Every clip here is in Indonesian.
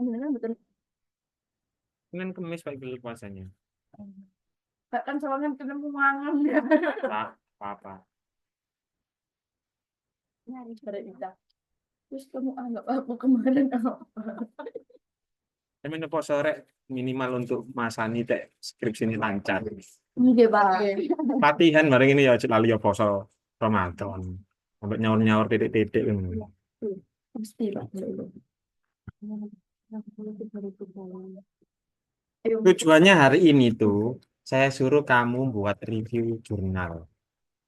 betul. Senin Kamis Pak Iqbal puasanya. Gak kan soalnya ketemu mangan ya. Tak apa-apa. Nyari pada kita. Terus kamu anggap aku kemarin apa? Tapi nopo sore minimal untuk Mas Ani teh skripsi ini lancar. Iya, Pak. Latihan bareng ini ya lalu ya poso Ramadan. Sampai nyaur-nyaur titik-titik kan. Pasti, Pak. Tujuannya hari ini tuh saya suruh kamu buat review jurnal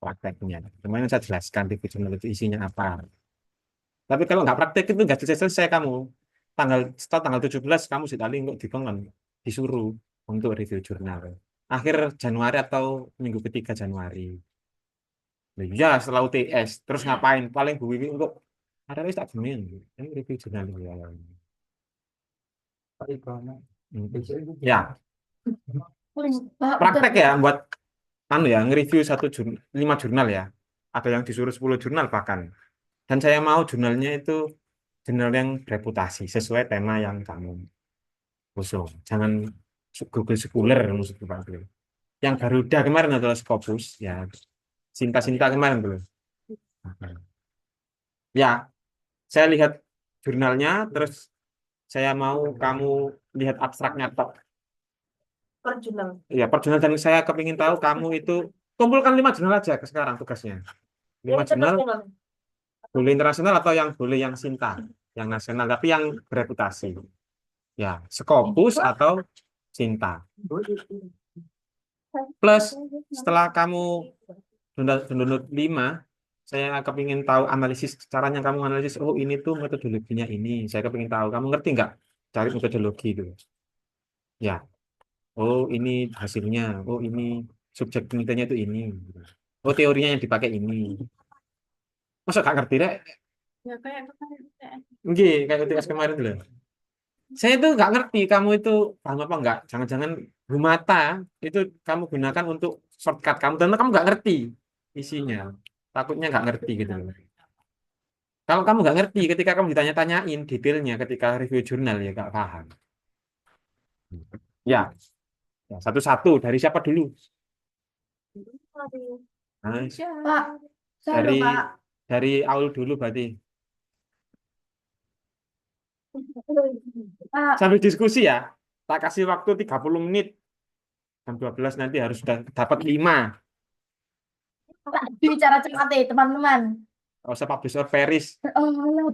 prakteknya. Kemarin saya jelaskan review jurnal itu isinya apa. Tapi kalau nggak praktek itu nggak selesai kamu. Setelah tanggal 17 kamu sudah kok dikongkon disuruh untuk review jurnal. Akhir Januari atau minggu ketiga Januari. Nah, ya setelah UTS terus ngapain? Paling Bu Wiwi untuk ada wis tak gemen. Ini review jurnal ya. Ya, Pak, praktek bentar. ya buat anu ya nge-review 5 jurnal ya. Ada yang disuruh 10 jurnal bahkan. Dan saya mau jurnalnya itu jurnal yang bereputasi sesuai tema yang kamu usung. Jangan Google Scholar maksudnya Pak Glenn. Yang Garuda kemarin adalah Scopus ya. Sinta-sinta kemarin belum. Ya, saya lihat jurnalnya terus saya mau kamu lihat abstraknya tok. Per jurnal. Ya, per jurnal dan saya kepingin tahu kamu itu kumpulkan 5 jurnal aja ke sekarang tugasnya. 5 jurnal boleh internasional atau yang boleh yang Sinta, yang nasional tapi yang bereputasi. Ya, Scopus atau Sinta. Plus setelah kamu download 5, saya kepingin tahu analisis caranya kamu analisis. Oh, ini tuh metodologinya ini. Saya kepingin tahu. Kamu ngerti nggak cari metodologi itu? Ya. Oh, ini hasilnya. Oh, ini subjek penelitiannya itu ini. Oh, teorinya yang dipakai ini. Masa nggak ngerti deh? Ya kayak kemarin. Nggih, kayak UTS kemarin dulu. Saya itu nggak ngerti kamu itu paham apa nggak. Jangan-jangan Bumata itu kamu gunakan untuk shortcut kamu. Dan kamu nggak ngerti isinya. Takutnya nggak ngerti gitu loh. Kalau kamu nggak ngerti ketika kamu ditanya-tanyain detailnya ketika review jurnal ya nggak paham. Ya, ya, satu-satu dari siapa dulu? Nah, Pak, saya dari loh, Pak. dari Aul dulu berarti. Pak, Sambil diskusi ya. Tak kasih waktu 30 menit. Jam 12 nanti harus sudah dapat 5. Pak, bicara cepat deh, teman-teman. Kalau saya publisher Paris. Oh,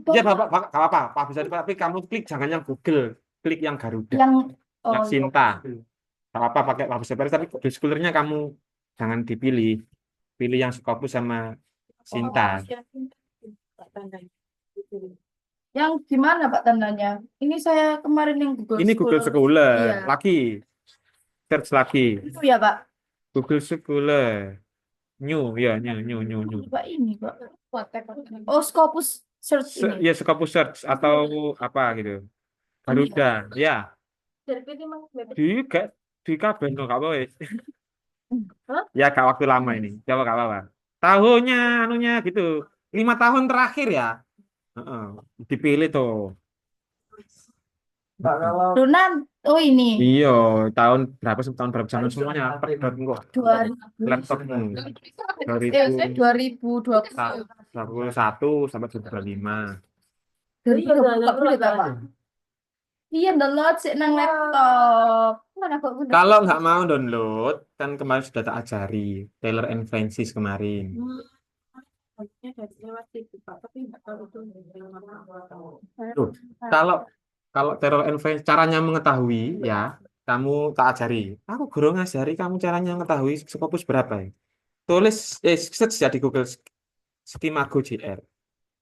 ya, Ya, Pak. Bapak, nggak apa-apa. Publisher, tapi kamu klik jangan yang Google. Klik yang Garuda, Yang yang oh, Sinta. Nggak apa pakai publisher Paris, tapi schoolernya kamu jangan dipilih. Pilih yang Scopus sama Sinta. yang gimana Pak tandanya? Ini saya kemarin yang Google Ini Google Scholar. Iya, Scholar. Lagi. Search lagi. itu ya Pak. Google Scholar. New, ya, new. Pak ini Pak. Oh, Scopus search ini. Ya, Scopus Search atau apa gitu. Ini. Garuda. Ya, Dari PT Mas. di gak di kabel no, gak apa wes. Hah? Ya, gak waktu lama ini. Coba gak apa-apa. Tahunnya, anunya gitu. 5 tahun terakhir ya. Heeh. Dipilih tuh. Mbak, kalau Donan, oh ini Iya, tahun berapa zaman semuanya pedot kok 2000 laptopmu dua ribu dua puluh 2021 sampai 2025. 2020 ya Pak. Iya, download sih nang laptop. Mana kok udah. Kalau nggak mau download, kan kemarin sudah tak ajari Taylor and Francis kemarin. Tuh, kalau kalau Taylor and Francis caranya mengetahui ya, kamu tak ajari. Aku guru ngajari kamu caranya mengetahui Scopus berapa ya. Tulis search ya di Google Skimago JR.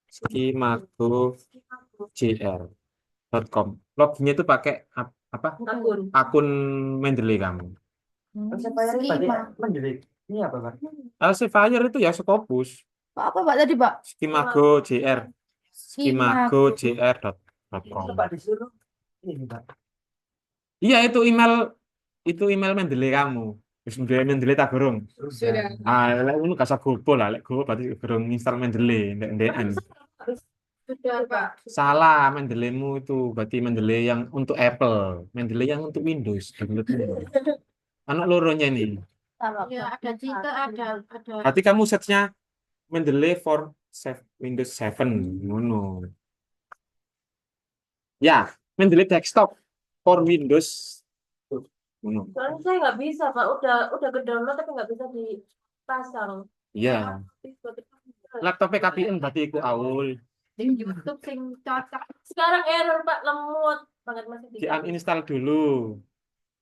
Skimago.jr.com. Loginnya itu pakai apa? Akun Mendeley kamu. ini apa, Pak? Elsevier itu ya Scopus. Apa Pak tadi Pak? Skimago JR. Skimago.jr.com. Pak disuruh ini, Pak. Iya itu email Mendeley kamu. Terus Mendeley tak gurung. Sudah. Ah, lek ngono gak usah gopo lah, lek gopo berarti gurung install Mendeley ndek-ndekan. Sudah, Pak. Salah, Mendeleymu itu berarti Mendeley yang untuk Apple, Mendeley yang untuk Windows. Anak loronya nih. Ya, ada Cita, ada Berarti kamu search-nya Mendeley for Windows 7. Ngono. Ya, Mendeley desktop for Windows. Ngono. Soalnya saya nggak bisa, Pak. Udah ke download tapi nggak bisa dipasang. Iya. Laptopnya KPN berarti iku Aul. di YouTube sing cocok. Sekarang error, Pak. Lemot banget masih Di uninstall dulu.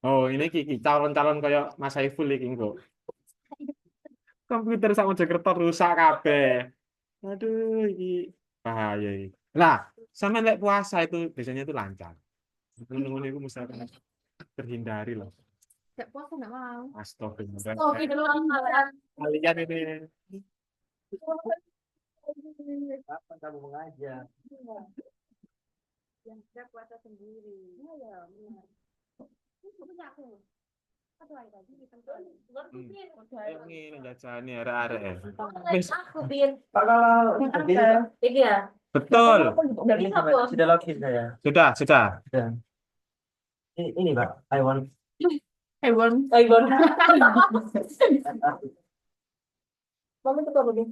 Oh, ini Kiki calon-calon kayak Mas Saiful iki engko. Komputer sama Jakarta rusak kabeh. Aduh, ini bahaya ini. Lah, sama lek puasa itu biasanya itu lancar. Ngono-ngono itu mesti terhindari loh. Gak puasa nggak mau. Astagfirullah. Oh, gitu lah. Kalian ini. Apa kamu mengajar? Yang saya puasa sendiri. Iya, benar. Ini punya aku. Aduh, ayo tadi Ayo ngene jajane arek-arek. Wis, Aku bin. Pak kalau Yang berdiri, apa? Pak. Ini ya. betul. Udah Ini bisa, Pak, Bos. sudah login saya. Sudah. Sudah. Ini Pak, I want. Hewan. Ayo, Mama itu apa bin?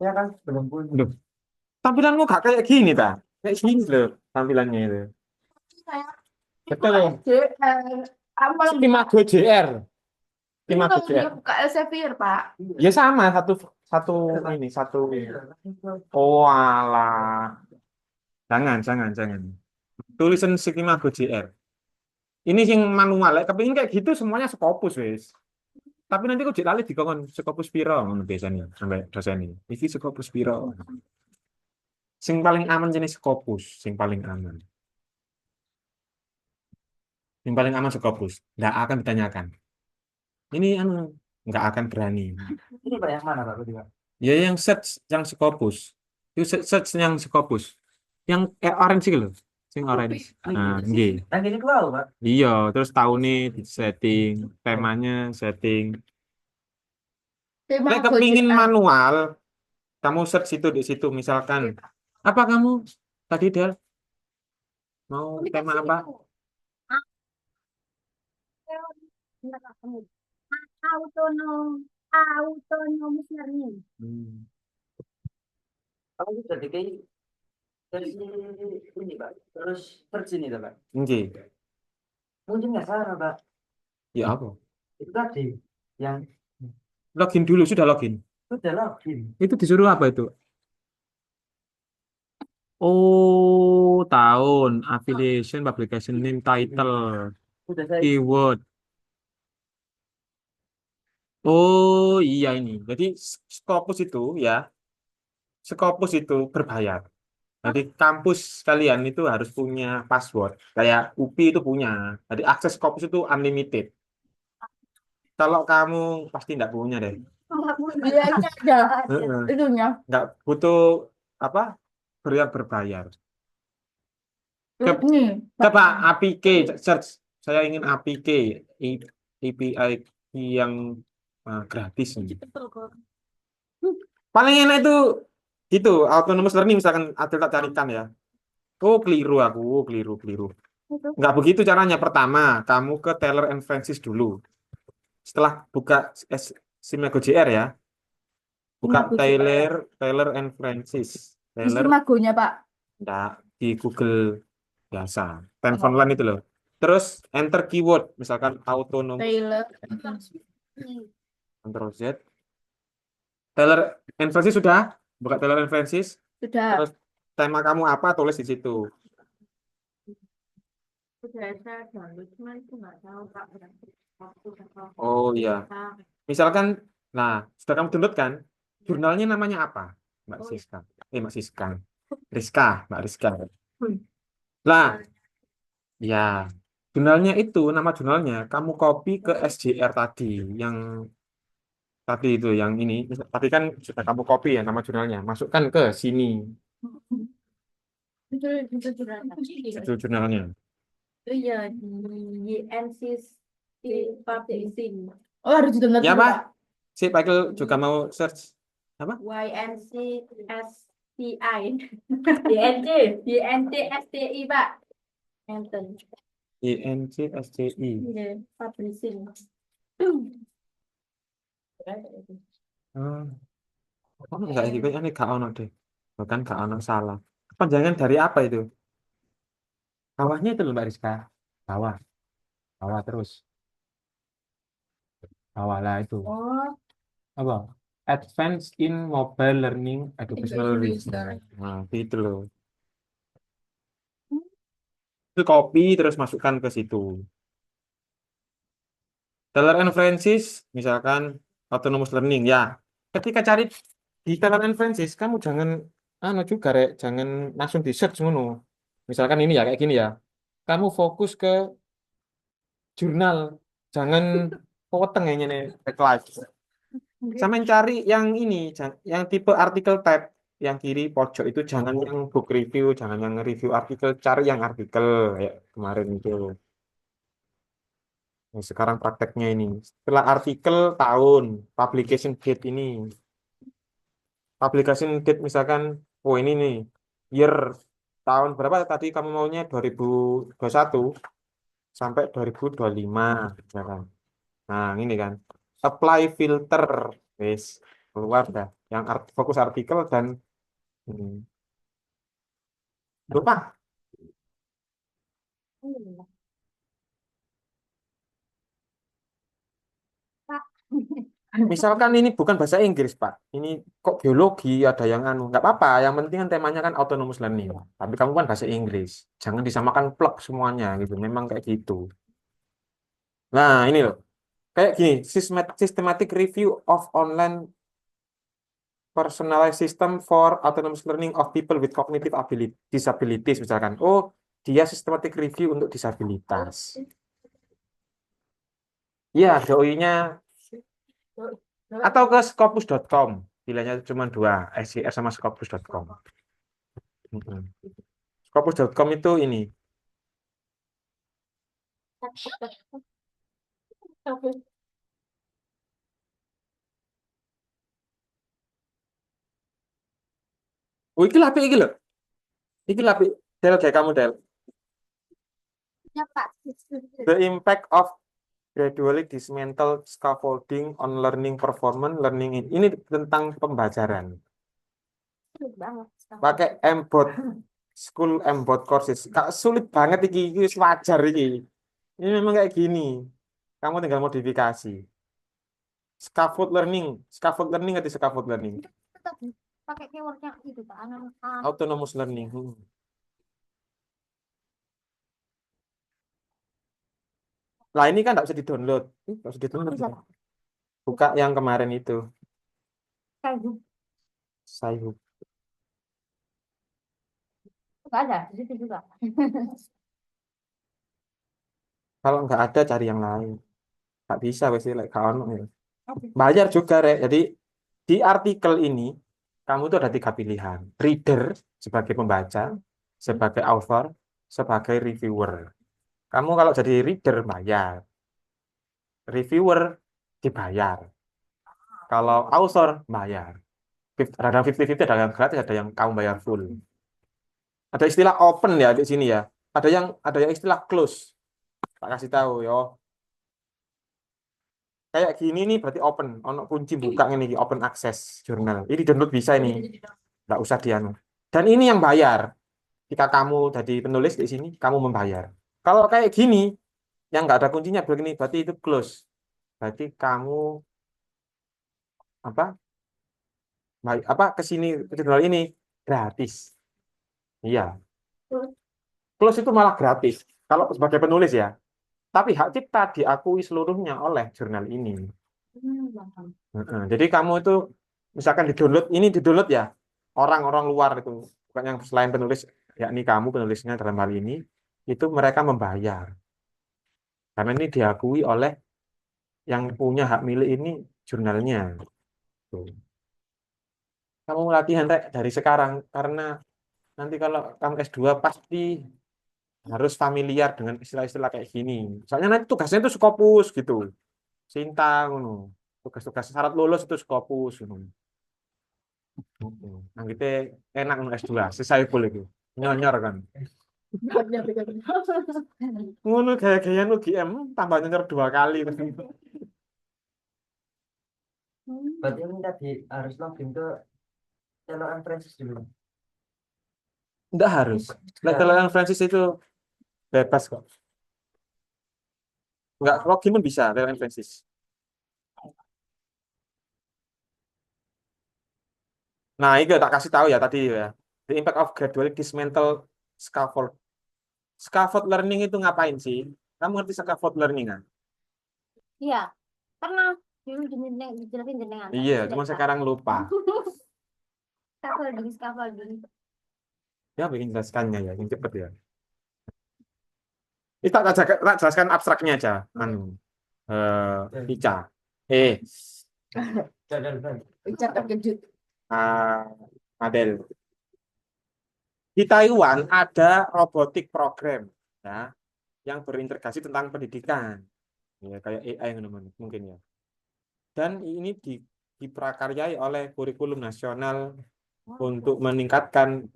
Ya kan belum punya. Aduh. Tampilanmu gak kayak gini, ta? Kayak gini loh tampilannya itu. Betul. Apa lagi? 5Go JR. Ini 5Go kamu dia JR. buka Elsevier, Pak. Ya sama satu ini satu. Oh alah. Jangan. Tulisan Sigma Go JR. Ini yang manual, kepingin kayak gitu semuanya Scopus wis. Tapi nanti kok lali dikon Scopus piro ngono biasanya sampai dosen ini. Iki Scopus piro. Sing paling aman jenis Scopus, sing paling aman. Yang paling aman Scopus. Nggak akan ditanyakan. Ini nggak akan berani. Ini Pak yang mana Pak? Berarti, Pak? Ya yang search yang Scopus. Itu search yang Scopus. Yang orange sih loh. Sing orange. Nah, nggih. Yang ini keluar Pak. Iya, terus tahun nih di setting, temanya setting. Tema Lek kepingin Gojek. manual, kamu search itu di situ misalkan. Apa kamu tadi Del mau tema apa? Autonomous learning. Kamu sudah DKI dari ini Pak. Terus search ini Pak. Nggih. Mungkin nggak salah Pak. Ya apa? Itu tadi yang Login dulu, sudah login. sudah login. Itu disuruh apa itu? Oh, tahun, affiliation, publication name, title, Sudah saya keyword. Oh iya ini. Jadi Scopus itu ya, Scopus itu berbayar. Jadi kampus kalian itu harus punya password. Kayak UPI itu punya. Jadi akses Scopus itu unlimited. Kalau kamu pasti tidak punya deh. Dia ini ada Heeh. itunya. Nggak butuh apa berbayar. Ini. Coba APK search. Saya ingin APK API yang gratis. Paling enak itu gitu autonomous learning misalkan Adel tak carikan ya. Oh keliru aku, keliru. Nggak begitu caranya. Pertama, kamu ke Taylor and Francis dulu. Setelah buka Simago JR ya, buka Taylor and Francis. Isi Taylor magonya, Pak. enggak di Google biasa. Telepon line itu loh. Terus enter keyword, misalkan autonomous, Taylor. Ctrl Z. Taylor and Francis sudah? Buka Taylor and Francis. Sudah. Terus tema kamu apa? Tulis di situ. Sudah saya download, cuma itu nggak tahu, Pak. Oh iya. Misalkan, nah, sudah kamu download kan? Jurnalnya namanya apa? Mbak Siska. Mbak Siska. Mbak Rizka. Lah, ya. Jurnalnya itu, nama jurnalnya, kamu copy ke SJR tadi, yang tadi itu, yang ini. Tadi kan sudah kamu copy ya nama jurnalnya. Masukkan ke sini. Itu Itu jurnalnya. Iya di NCC Publishing. Oh, harus di-download Ya, dulu, Pak. Si Pak Ikil juga mau search. Apa? YNCS PI. INC. INTSTI, Pak. Enten. INCSCI. Iya, publishing. Oh, enggak gitu, ini gak ono deh. Bahkan gak ono salah. Kepanjangan dari apa itu? Bawahnya itu loh Mbak Rizka. Bawah, bawah terus. Bawah lah itu. Oh, Apa? Advance in Mobile Learning Educational Indonesia. Research. Nah, itu loh. Itu copy terus masukkan ke situ. Teller and Francis, misalkan autonomous learning ya. Ketika cari di Teller and Francis, kamu jangan juga rek, jangan langsung di search ngono. Misalkan ini ya kayak gini ya. Kamu fokus ke jurnal, jangan poteng ya nih back life. Sama cari yang ini, yang tipe artikel type yang kiri pojok itu jangan yang book review, jangan yang review artikel, cari yang artikel kayak kemarin itu. Nah, sekarang prakteknya ini. Setelah artikel tahun, publication date ini. Publication date misalkan, oh ini nih, year tahun berapa tadi kamu maunya 2021 sampai 2025 misalkan. Nah, ini kan. Apply filter. Wes, keluar dah. Yang fokus artikel dan ini. Lupa. Pak. Misalkan ini bukan bahasa Inggris, Pak. Ini kok biologi ada yang anu. Nggak apa-apa. Yang penting kan temanya kan autonomous learning. Tapi kamu kan bahasa Inggris. Jangan disamakan plek semuanya gitu. Memang kayak gitu. Nah, ini loh. Kayak gini, systematic review of online personalized system for autonomous learning of people with cognitive disabilities misalkan. Oh, dia systematic review untuk disabilitas. Iya, doi-nya atau ke scopus.com. Pilihannya cuma dua, SCR sama scopus.com. Mm-mm. Scopus.com itu ini. Oh, iki lah, iki loh. Iki lah, Del, kayak kamu, Del. Ya, Pak. The impact of gradually dismantle scaffolding on learning performance, ini tentang pembelajaran. Sulit banget. Pakai school embed courses. Kak, sulit banget iki wis wajar iki. Ini memang kayak gini. Kamu tinggal modifikasi. Scaffold learning atau scaffold learning? Tetap pakai keywordnya itu, Pak. Autonomous learning. Lah ini kan nggak bisa di-download. Nggak bisa di-download. Bisa. Buka yang kemarin itu. Kayak Sayhu. nggak ada di situ juga. Kalau nggak ada cari yang lain. Nggak bisa wes like ono ya. Bayar juga, Rek. Jadi di artikel ini kamu tuh ada 3 pilihan. Reader sebagai pembaca, sebagai author, sebagai reviewer. Kamu kalau jadi reader bayar. Reviewer dibayar. Kalau author bayar. Ada 50-50, ada yang gratis, ada yang kamu bayar full. Ada istilah open ya di sini ya. Ada yang istilah close. Tak kasih tahu yo. Kayak gini nih berarti open. Ono kunci buka ini open access jurnal. Ini download bisa ini. Nggak usah dianu. Dan ini yang bayar. Jika kamu jadi penulis di sini, kamu membayar. Kalau kayak gini, yang nggak ada kuncinya begini, berarti itu close. Berarti kamu apa? Ke sini ke jurnal ini gratis. Iya. Close itu malah gratis. Kalau sebagai penulis ya. Tapi hak cipta diakui seluruhnya oleh jurnal ini. Jadi kamu itu misalkan di-download ya orang-orang luar itu, bukan yang selain penulis, yakni kamu penulisnya dalam hal ini, itu mereka membayar. Karena ini diakui oleh yang punya hak milik ini jurnalnya. Tuh. Kamu latihan Rek, dari sekarang karena nanti kalau kamu S2 pasti harus familiar dengan istilah-istilah kayak gini. Soalnya nanti tugasnya itu Scopus gitu. Sinta ngono. Tugas-tugas syarat lulus itu Scopus ngono. Nah, gitu enak nu S2, selesai pul itu. Nyonyor kan. Ngono gaya-gayaan UGM tambah nyonyor 2 kali. Berarti ini tadi harus login ke Celokan Francis dulu. Enggak harus. Level Francis itu bebas kok. Enggak login pun bisa level Francis. Nah, itu tak kasih tahu ya tadi ya. The impact of gradually dismantle scaffold. Scaffold learning itu ngapain sih? Kamu ngerti scaffold learning kan? Iya, pernah dulu dijelasin jenengan. Iya, cuma sekarang lupa. Scaffolding. Ya, bikin jelaskannya ya, yang cepet ya. Ini tak jelaskan abstraknya aja. Ica. Richard terkejut. Adel. Di Taiwan ada robotik program ya, yang berintegrasi tentang pendidikan. Ya, kayak AI namanya mungkin ya. Dan ini diprakaryai oleh kurikulum nasional untuk meningkatkan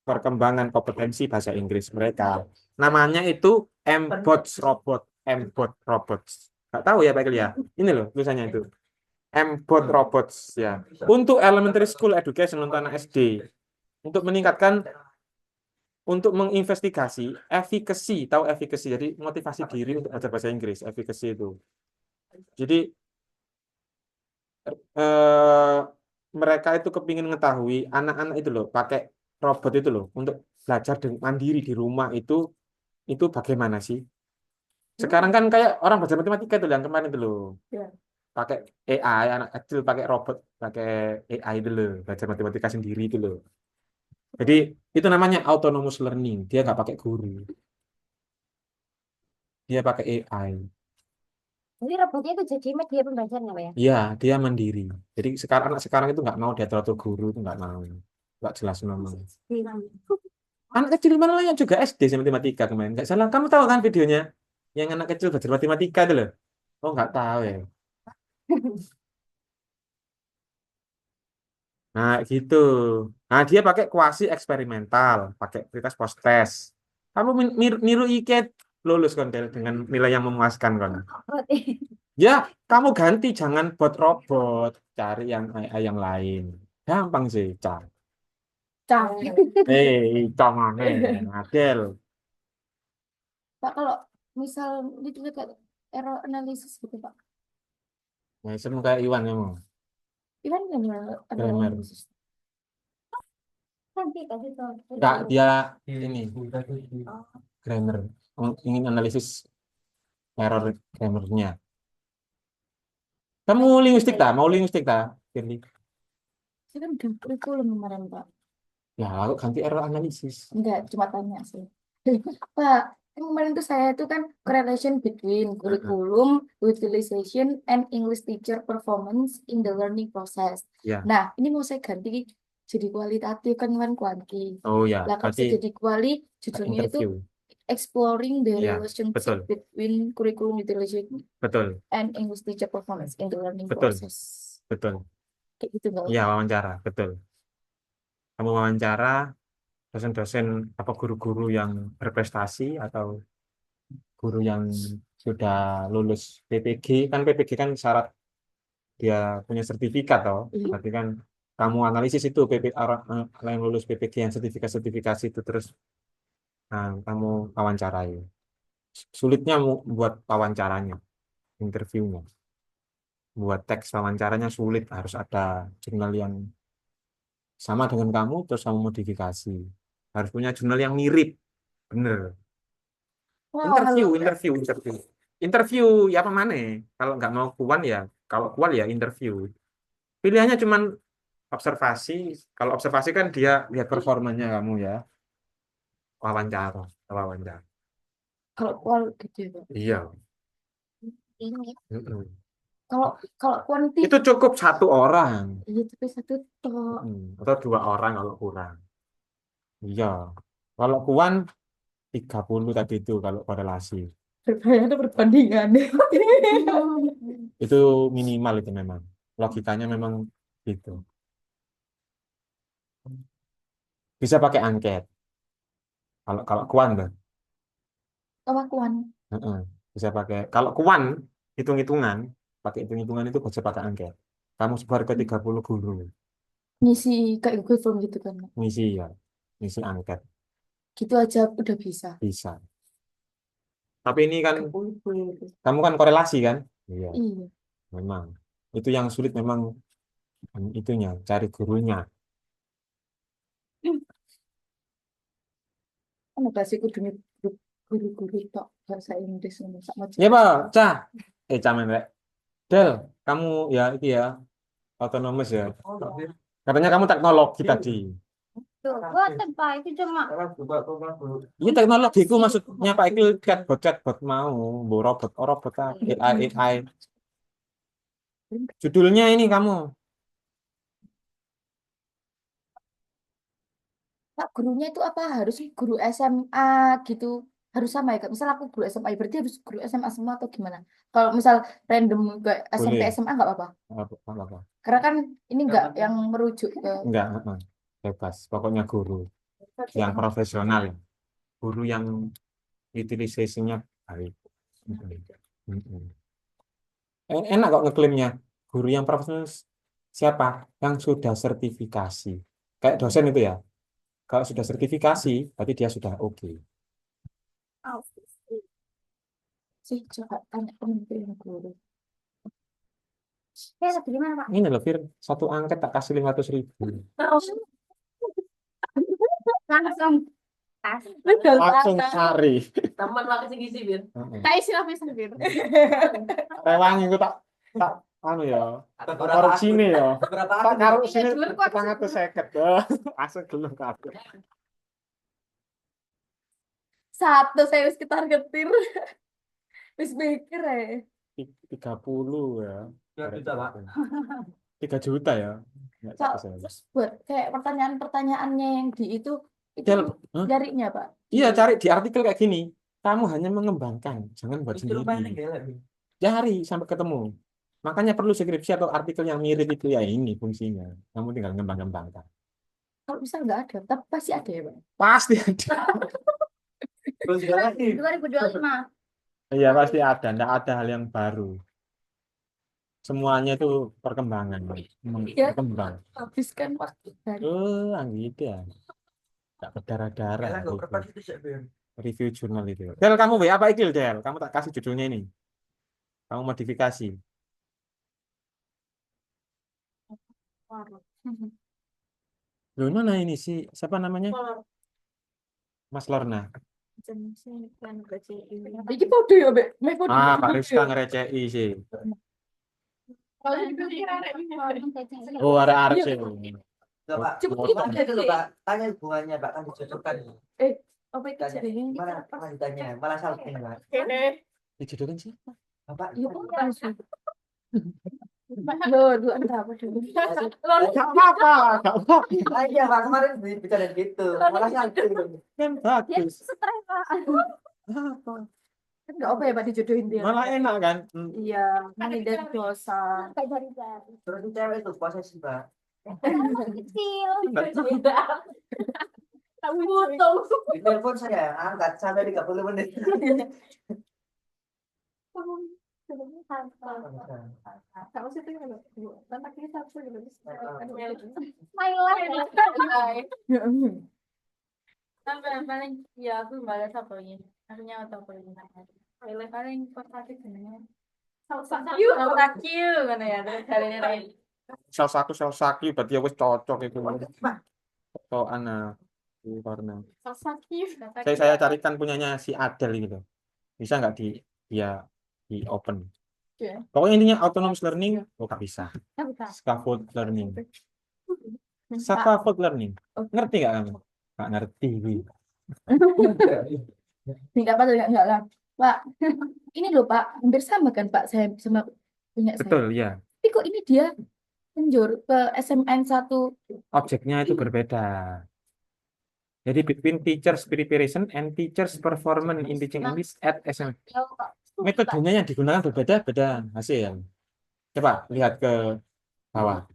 perkembangan kompetensi bahasa Inggris mereka. Namanya itu MBOTS robot, MBOT robots. Nggak tahu ya Pak Elia. Ini loh tulisannya itu. MBOT robots ya. Untuk elementary school education untuk anak SD. Untuk meningkatkan, untuk menginvestigasi efficacy, tahu efficacy. Jadi motivasi diri untuk belajar bahasa Inggris, efficacy itu. Jadi mereka itu kepingin mengetahui anak-anak itu loh pakai robot itu loh untuk belajar mandiri di rumah itu bagaimana sih? Sekarang kan kayak orang belajar matematika itu yang kemarin itu loh. Ya. Pakai AI, anak kecil pakai robot, pakai AI itu loh, belajar matematika sendiri itu loh. Jadi itu namanya autonomous learning. Dia nggak pakai guru. Dia pakai AI. Jadi robotnya itu jadi media pembelajaran apa ya? Iya, dia mandiri. Jadi anak sekarang itu nggak mau diatur guru, itu nggak mau. Nggak jelas namanya. Anak kecil mana lah yang juga SD sih matematika kemarin. Nggak salah. Kamu tahu kan videonya? Yang anak kecil belajar matematika itu loh. Oh, nggak tahu ya. Nah, gitu. Nah, dia pakai kuasi eksperimental, pakai prioritas post test. Kamu niru IKET lulus kan Del, dengan nilai yang memuaskan kan. Ya, kamu ganti jangan bot robot, cari yang AI yang lain. Gampang sih, cari. Jangan Adel. Pak, kalau misal itu kayak error analysis gitu Pak. Nah, semua kayak Iwan kamu. Iwan kan ada Grammar. analysis. Nanti kasih tahu. Enggak, dia ini grammar. Ingin analisis error grammarnya. Kamu linguistik tak? Mau linguistik tak? Firly? Saya kan udah kurikulum kemarin Pak. Ya, lalu ganti error analisis. Enggak, cuma tanya sih. Pak, kan kemarin tuh saya itu kan correlation between curriculum, utilization, and English teacher performance in the learning process. Ya. Nah, ini mau saya ganti jadi kualitatif kan kuanti. Oh ya, Lah kalau berarti saya jadi kuali, judulnya itu interview. exploring the Ya, relationship betul. between curriculum utilization Betul, and English teacher performance in the learning Betul. process. betul. Kayak gitu Mbak. Iya, wawancara, betul. Kamu wawancara dosen-dosen apa guru-guru yang berprestasi atau guru yang sudah lulus PPG, kan PPG kan syarat dia punya sertifikat toh. Iya. Berarti kan kamu analisis itu orang yang lulus PPG yang sertifikasi itu terus kamu wawancarai. Sulitnya buat wawancaranya, interviewnya. Buat teks wawancaranya sulit, harus ada jurnal yang sama dengan kamu terus kamu modifikasi. Harus punya jurnal yang mirip. Bener. Interview ya apa mana? Kalau nggak mau kuan ya, kalau kuan ya interview. Pilihannya cuman observasi. Kalau observasi kan dia lihat performanya kamu ya. Wawancara. Kalau kual gitu ya Pak. Iya. Ini Mm-mm. Kalau kuanti Itu cukup 1 orang. iya tapi satu toh. Atau 2 orang kalau kurang. Iya. Kalau kuan 30 tadi itu kalau korelasi. Ada perbandingan. Itu minimal itu memang. Logikanya memang gitu. Bisa pakai angket. Kalau kalau kuan tuh. Kelakuan. Heeh. Bisa pakai. Kalau kuan hitung-hitungan, pakai hitung-hitungan itu bisa pakai angket. Kamu sebar ke 30 guru. Ngisi kayak Google Form gitu kan. Ngisi ya. Ngisi angket. Gitu aja udah bisa. Bisa. Tapi ini kan Google. kamu kan korelasi kan? Iya, Iya. memang. Itu yang sulit memang itunya, cari gurunya. Kan bahasa kudu guru-guru tok bahasa Inggris ngono sak macam. Ya, Pak, Cah. Camen rek. Del, kamu ya iki ya, autonomous ya. Katanya kamu teknologi tadi. Tuh, buatan Pak, itu cuma Ini teknologiku maksudnya Pak Ikil chatbot mau, bu robot, robot AI. Judulnya ini kamu. Pak, gurunya itu apa? Harus guru SMA gitu. Harus sama ya, Kak? Misal aku guru SMA, berarti harus guru SMA semua atau gimana? Kalau misal random ke SMP Boleh. SMA nggak apa-apa. Apa? Karena kan ini nggak yang merujuk ke Enggak, bebas. Pokoknya guru yang profesional, guru yang utilisasinya baik. Mm-mm. Enak kok ngeklaimnya. Guru yang profesional siapa? Yang sudah sertifikasi. Kayak dosen itu ya. Kalau sudah sertifikasi, berarti dia sudah oke. sih coba tanya pemimpin guru. lagi gimana Pak? Ini loh, Fir. Satu angket tak kasih 500.000. Langsung tas. Langsung cari. Taman lah kisi-kisi, Bir. Tak isi apa sendiri. Rewangi itu tak anu ya. Korupsi nih ya. Beberapa Tak karo sini Gelem kok. 450. Asal gelem kabeh. Satu saya wis ketar-ketir. Wis mikir ya. 30 ya. 3 juta, Pak. 3 juta ya. Nggak Cok, bisa. terus buat kayak pertanyaan-pertanyaannya yang di itu Del, hah? nyarinya Pak. Iya, cari di artikel kayak gini. Kamu hanya mengembangkan, jangan buat Itu lumayan sendiri. gila. Cari sampai ketemu. Makanya perlu skripsi atau artikel yang mirip itu ya ini fungsinya. Kamu tinggal ngembang-ngembangkan. Kalau bisa nggak ada, tapi pasti ada ya Pak. Pasti ada. Terus lagi. 2025. Iya, pasti ada. Nggak ada hal yang baru. Semuanya itu perkembangan. Ya. Berkembang. Habiskan waktu dari Gitu ya. Nggak berdarah-darah. Gila, Gitu. berapa itu sih, Bir? Review jurnal itu. Del, kamu WA apa Ikil, Del? Kamu tak kasih judulnya ini. Kamu modifikasi. Loh, mana ini sih? Siapa namanya? Mas Lorna. Iki podo ya, Mbak. Meh podo. Pak Rizka ngerecei sih. Kalau dipikir arek Oh, arek-arek sih. Enggak, Pak. Cepet Gimana kita dulu, Pak? Tanya hubungannya, Pak, kan dicocokkan. apa itu Tanya. jadinya? Mana lanjutannya? Malah salting, Pak. Dijodohkan siapa? Bapak. Iya, langsung. Lo entah apa dulu. Gak apa-apa, gak apa-apa. Aja, Pak, kemarin bicara gitu. Malah salting. Kan Ya, bagus. stres Pak. Apa? Kan nggak apa ya Pak dijodohin dia. Malah enak kan? Iya, menghindari dosa. Kayak jari-jari. Terus ini cewek itu posesif, Pak. Kecil. Butuh. Di telepon saya angkat sampai 30 menit. Kamu sih tuh tanpa kita aku juga bisa. My life. Paling ya aku balas apa ini? Artinya apa ini? Paling positif sebenarnya. Sakiu kan ya, terus hari ini. Sel saki berarti ya wis cocok itu. So anak warna. Sakiu. Saya carikan punyanya si Adel gitu. Bisa nggak di open? Oke. Pokoknya intinya autonomous learning, nggak bisa. Bukan. Scaffold learning. Scaffold learning. Ngerti nggak kamu? Nggak ngerti. Tidak apa enggak lah. Pak, ini loh Pak, hampir sama kan Pak saya sama punya saya. Betul ya. Tapi kok ini dia menjur ke SMN 1. Objeknya itu berbeda. Jadi between teachers preparation and teachers performance in teaching English at SM. Metodenya yang digunakan berbeda-beda hasil. Coba lihat ke bawah.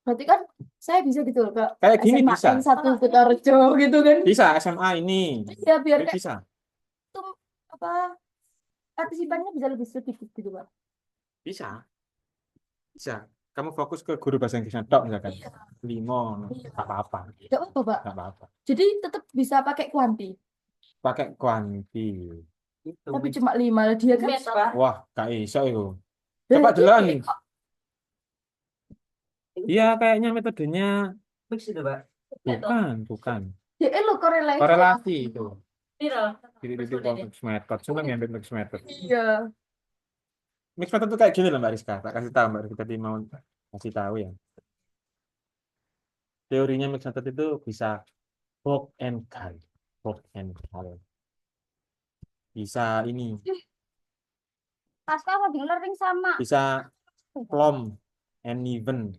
Berarti kan saya bisa gitu loh Kak. Kayak gini SMA bisa. N1 Kutorejo gitu kan. Bisa SMA ini. Ya biar Ini kayak bisa. tuh apa partisipannya bisa lebih sedikit gitu Pak. Bisa. Bisa. Kamu fokus ke guru bahasa Inggrisnya tok misalkan. Iya. 5, Iya. nggak apa-apa. Nggak apa Pak. Nggak apa-apa. Jadi tetap bisa pakai kuanti. Pakai kuanti. Itu Tapi mix cuma 5 dia kan. Mix, Pak. Wah, gak iso itu. Coba Lah, dulu iya, nih. kok. Iya, kayaknya metodenya mix itu Pak. bukan. Dia lo korelasi. Korelasi itu. Viral. Itu mix method. Cuma ngambil mix method. Iya. Mix method itu kayak gini loh Mbak Rizka. Tak kasih tahu Mbak Rizka tadi mau kasih tahu ya. Teorinya mix method itu bisa Hope and Gal. Hope and Gal. Bisa ini. Pas kamu di learning sama. Bisa plum and even.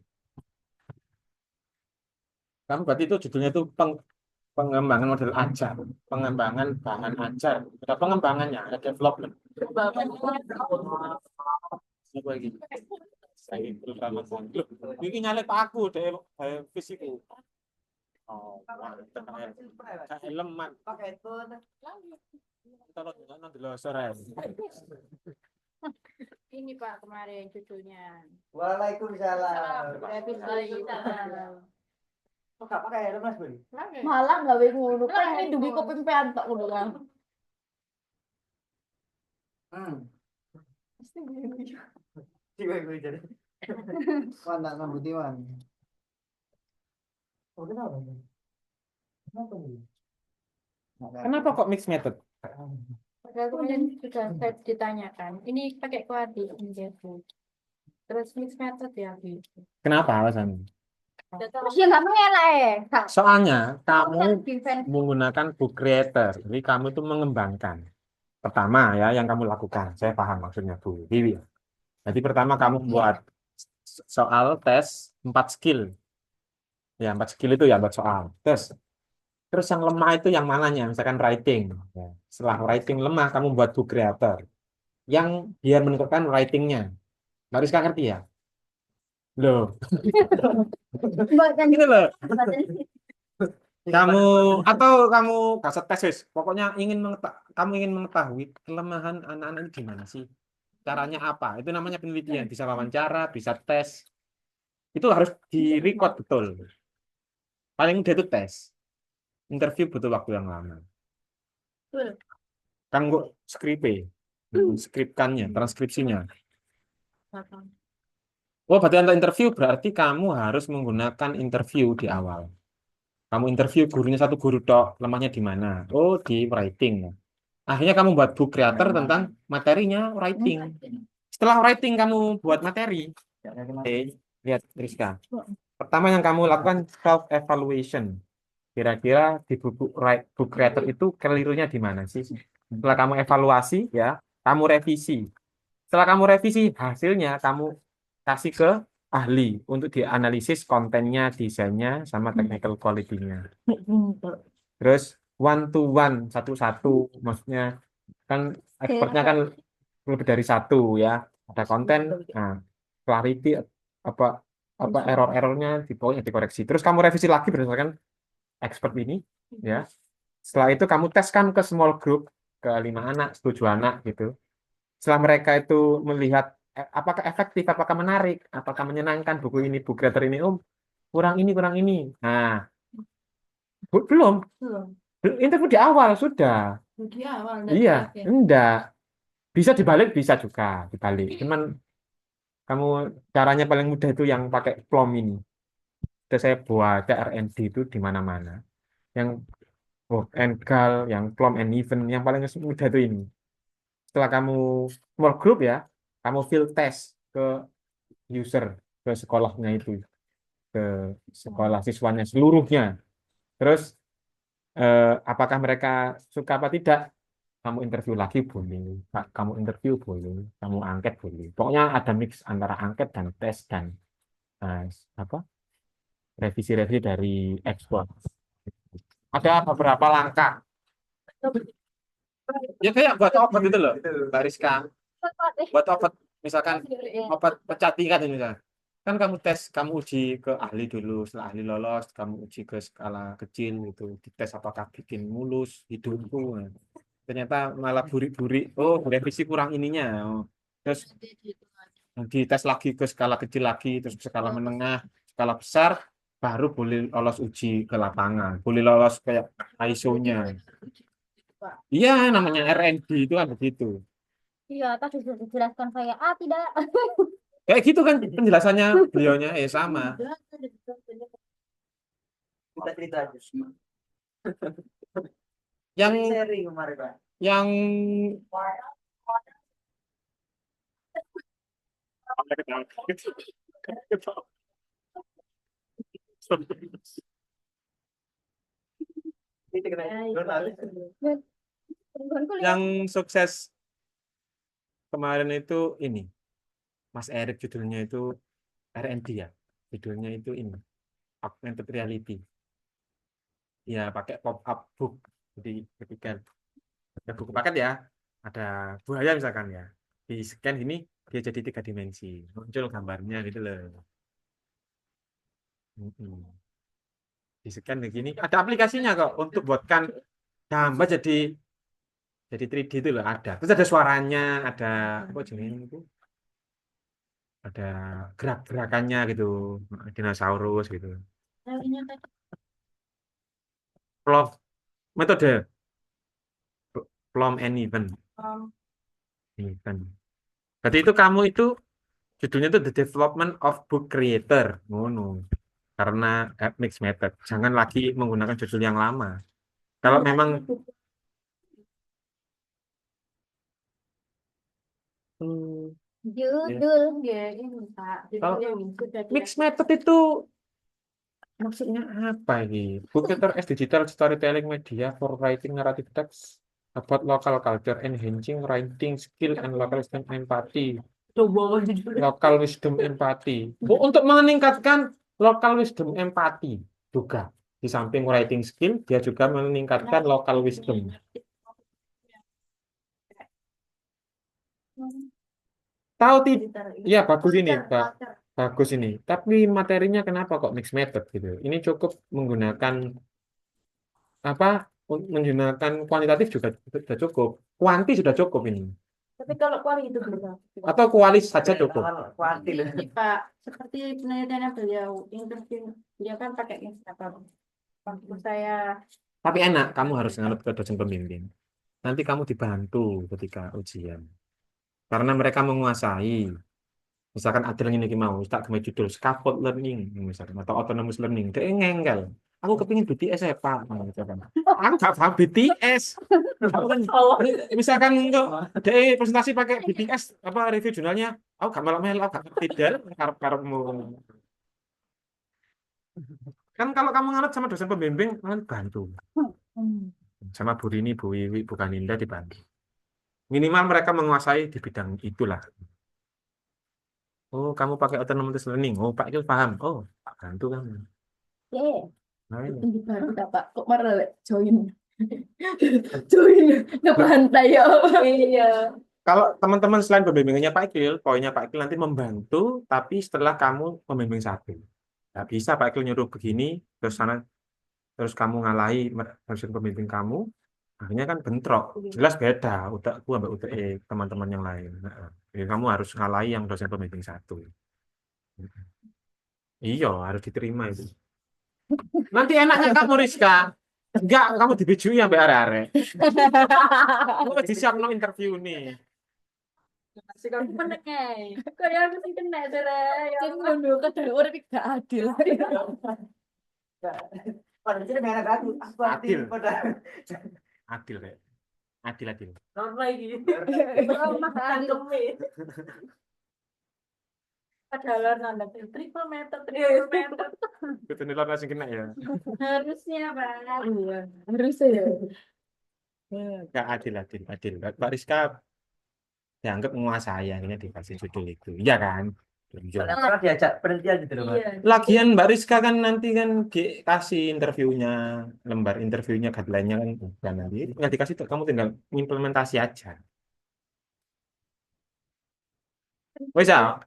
Kamu berarti itu judulnya itu pengembangan model ajar, pengembangan bahan ajar. Ada pengembangannya, ada development. Apa lagi? Saya terutama loh, ini nyalip aku deh, fisikku. Oh, kayak elemen. Pakai itu Kalau nggak dulu sore. Ini Pak kemarin cucunya. Waalaikumsalam. Revisi. Kok gak pakai helm Mas Budi? Malah gawe ngono kan ini duwe kepimpinan tok ngono kan. Pasti gue. Gue jadi. Wan nak ngambuti wan. Oh, kenapa? Kenapa nih? Kenapa kok mix method? Padahal kemarin sudah saya ditanyakan. Ini pakai kuadrat gitu. Terus mix method ya gitu. Kenapa alasannya? Terus dia nggak mengelak ya. Soalnya kamu Defense. menggunakan book creator, jadi kamu itu mengembangkan. Pertama ya yang kamu lakukan, saya paham maksudnya Bu Wiwi. Jadi pertama kamu buat soal tes 4 skill. Ya 4 skill itu ya buat soal. Terus yang lemah itu yang mananya? Misalkan writing. Ya. Setelah writing lemah, kamu buat book creator. Yang biar menentukan writingnya. Mbak Rizka ngerti ya? Loh. Gitu loh. Kamu kasih tes, pokoknya kamu ingin mengetahui kelemahan anak-anak ini gimana sih? Caranya apa? Itu namanya penelitian. Bisa wawancara, bisa tes. Itu harus di-record betul. Paling mudah itu tes. Interview butuh waktu yang lama. Kanggo skripkannya, transkripsinya. Oh, berarti untuk interview berarti kamu harus menggunakan interview di awal. Kamu interview gurunya satu guru tok, lemahnya di mana? Oh, di writing. Akhirnya kamu buat book creator tentang materinya writing. Setelah writing kamu buat materi. Lihat Rizka. Pertama yang kamu lakukan self evaluation. Kira-kira di book creator itu kelirunya di mana sih? Setelah kamu evaluasi ya, kamu revisi. Setelah kamu revisi, hasilnya kamu kasih ke ahli untuk dianalisis kontennya, desainnya, sama technical quality-nya. Terus one to one, satu-satu, maksudnya kan expertnya kan lebih dari satu ya. Ada konten, nah clarity apa error-errornya pokoknya dikoreksi. Terus kamu revisi lagi berdasarkan expert ini, ya. Setelah itu kamu teskan ke small group, ke 5 anak, 7 anak gitu. Setelah mereka itu melihat apakah efektif, apakah menarik, apakah menyenangkan buku ini, book creator ini, kurang ini. Nah, belum. Interview di awal sudah. Di awal. Iya, enggak. Bisa dibalik, bisa juga dibalik. Cuman kamu caranya paling mudah itu yang pakai plum ini. Sudah saya buat RND itu di mana-mana. Yang Gal, yang plum and even, yang paling mudah itu ini. Setelah kamu small group ya, kamu field test ke user, ke sekolahnya itu, ke sekolah siswanya seluruhnya. Terus apakah mereka suka apa tidak? Kamu interview lagi boleh, kamu interview boleh, kamu angket boleh. Pokoknya ada mix antara angket dan tes dan revisi-revisi dari ekspor. Ada beberapa langkah. Ya kayak buat obat itu loh, Mbak Rizka. Buat obat, misalkan obat pecah tingkat ini misalnya. Kan kamu uji ke ahli dulu, setelah ahli lolos, kamu uji ke skala kecil gitu, dites apakah bikin mulus hidungku. Nah, ternyata malah burik-burik, oh revisi kurang ininya. Oh. Terus dites lagi ke skala kecil lagi, terus ke skala menengah, skala besar, baru boleh lolos uji ke lapangan, boleh lolos kayak ISO-nya. Iya, namanya R&D itu kan begitu. Iya, tadi sudah dijelaskan saya. Ah, tidak. Kayak gitu kan penjelasannya beliaunya, sama. Kita cerita aja. Yang Seri kemarin Pak. yang Kita kena jurnalis. Teman-temanku lihat. yang sukses kemarin itu ini, Mas Erik judulnya itu R&D ya, judulnya itu ini, augmented reality. Ya pakai pop-up book, jadi ketika ada buku paket ya, ada buaya misalkan ya, di scan ini dia jadi 3 dimensi, muncul gambarnya gitu loh. Mm-mm. Di scan begini, ada aplikasinya kok untuk buatkan gambar jadi 3D itu loh ada. Terus ada suaranya, ada apa jenis itu? Ada gerak-gerakannya gitu, dinosaurus gitu. Plot metode Plum and Even. Even. Berarti itu kamu itu judulnya itu The Development of Book Creator. No. Karena mixed method. Jangan lagi menggunakan judul yang lama. Kalau memang Judul. Ya, ini Pak. Kalau Yang sudah mixed method itu maksudnya apa ini? Book Creator as Digital Storytelling Media for Writing Narrative Text about local culture, enhancing writing skill and local wisdom empathy. Local wisdom empathy. Untuk meningkatkan local wisdom empathy juga. Di samping writing skill, dia juga meningkatkan local wisdom. Tahu tidak? Ya bagus ini, Pak. Bagus ini. Tapi materinya kenapa kok mixed method gitu? Ini cukup menggunakan apa? Menggunakan kuantitatif juga sudah cukup. Kuanti sudah cukup ini. Tapi kalau kuali itu bisa. Atau kualis saja cukup. Kuantil. ini Pak, seperti penelitiannya beliau, interview beliau kan pakai Instagram. Waktu saya Tapi enak, kamu harus nganut ke dosen pembimbing. Nanti kamu dibantu ketika ujian. Karena mereka menguasai. Misalkan Adil ini mau, tak kena judul scaffold learning, misalkan, atau autonomous learning. Dia ngengkel. Aku kepingin BTS ya Pak. Misalkan. Aku gak paham BTS. Misalkan kok dia presentasi pakai BTS, apa review jurnalnya, aku gak melok-melok, gak tidak, karep-karepmu. Kan kalau kamu nganut sama dosen pembimbing, kan bantu. Sama Bu Rini, Bu Wiwi, Bu Kaninda dibantu. Minimal mereka menguasai di bidang itulah. Oh, kamu pakai autonomous learning. Oh, Pak itu paham. Oh, Pak bantu kan. Nah, ini. Ini baru tak Pak, kok marah lek join. Join ngebantai ya. iya. Kalau teman-teman selain pembimbingannya Pak Ikil, poinnya Pak Ikil nanti membantu, tapi setelah kamu membimbing satu. Nggak bisa Pak Ikil nyuruh begini, terus sana, terus kamu ngalahi dosen pembimbing kamu, akhirnya kan bentrok. Jelas beda, udah aku ambil UTE teman-teman yang lain. Nah, jadi kamu harus ngalahi yang dosen pembimbing satu. Iya, harus diterima itu. Nanti enaknya kamu Rizka. Enggak, kamu dibijui sampai are-are. Kamu disiap no interview nih. Kayak aku sih kena ya. Kan ngono kadang urip gak adil. Pada sini merah kan? Adil. Pada Adil kayak. Adil. Normal gitu. Tangkemi. Padahal nanda triple meter. Itu nilai langsung kena ya. Harusnya Pak. Iya, harusnya ya. Enggak adil. Mbak Rizka dianggap menguasai, akhirnya dikasih judul itu. Iya kan? Iya. pernah diajak penelitian gitu loh Pak. Iya. Lagian Mbak Rizka kan nanti kan dikasih interviewnya, lembar interviewnya, guideline-nya kan bukan nanti. Tinggal dikasih tuh, kamu tinggal implementasi aja. Wes ya,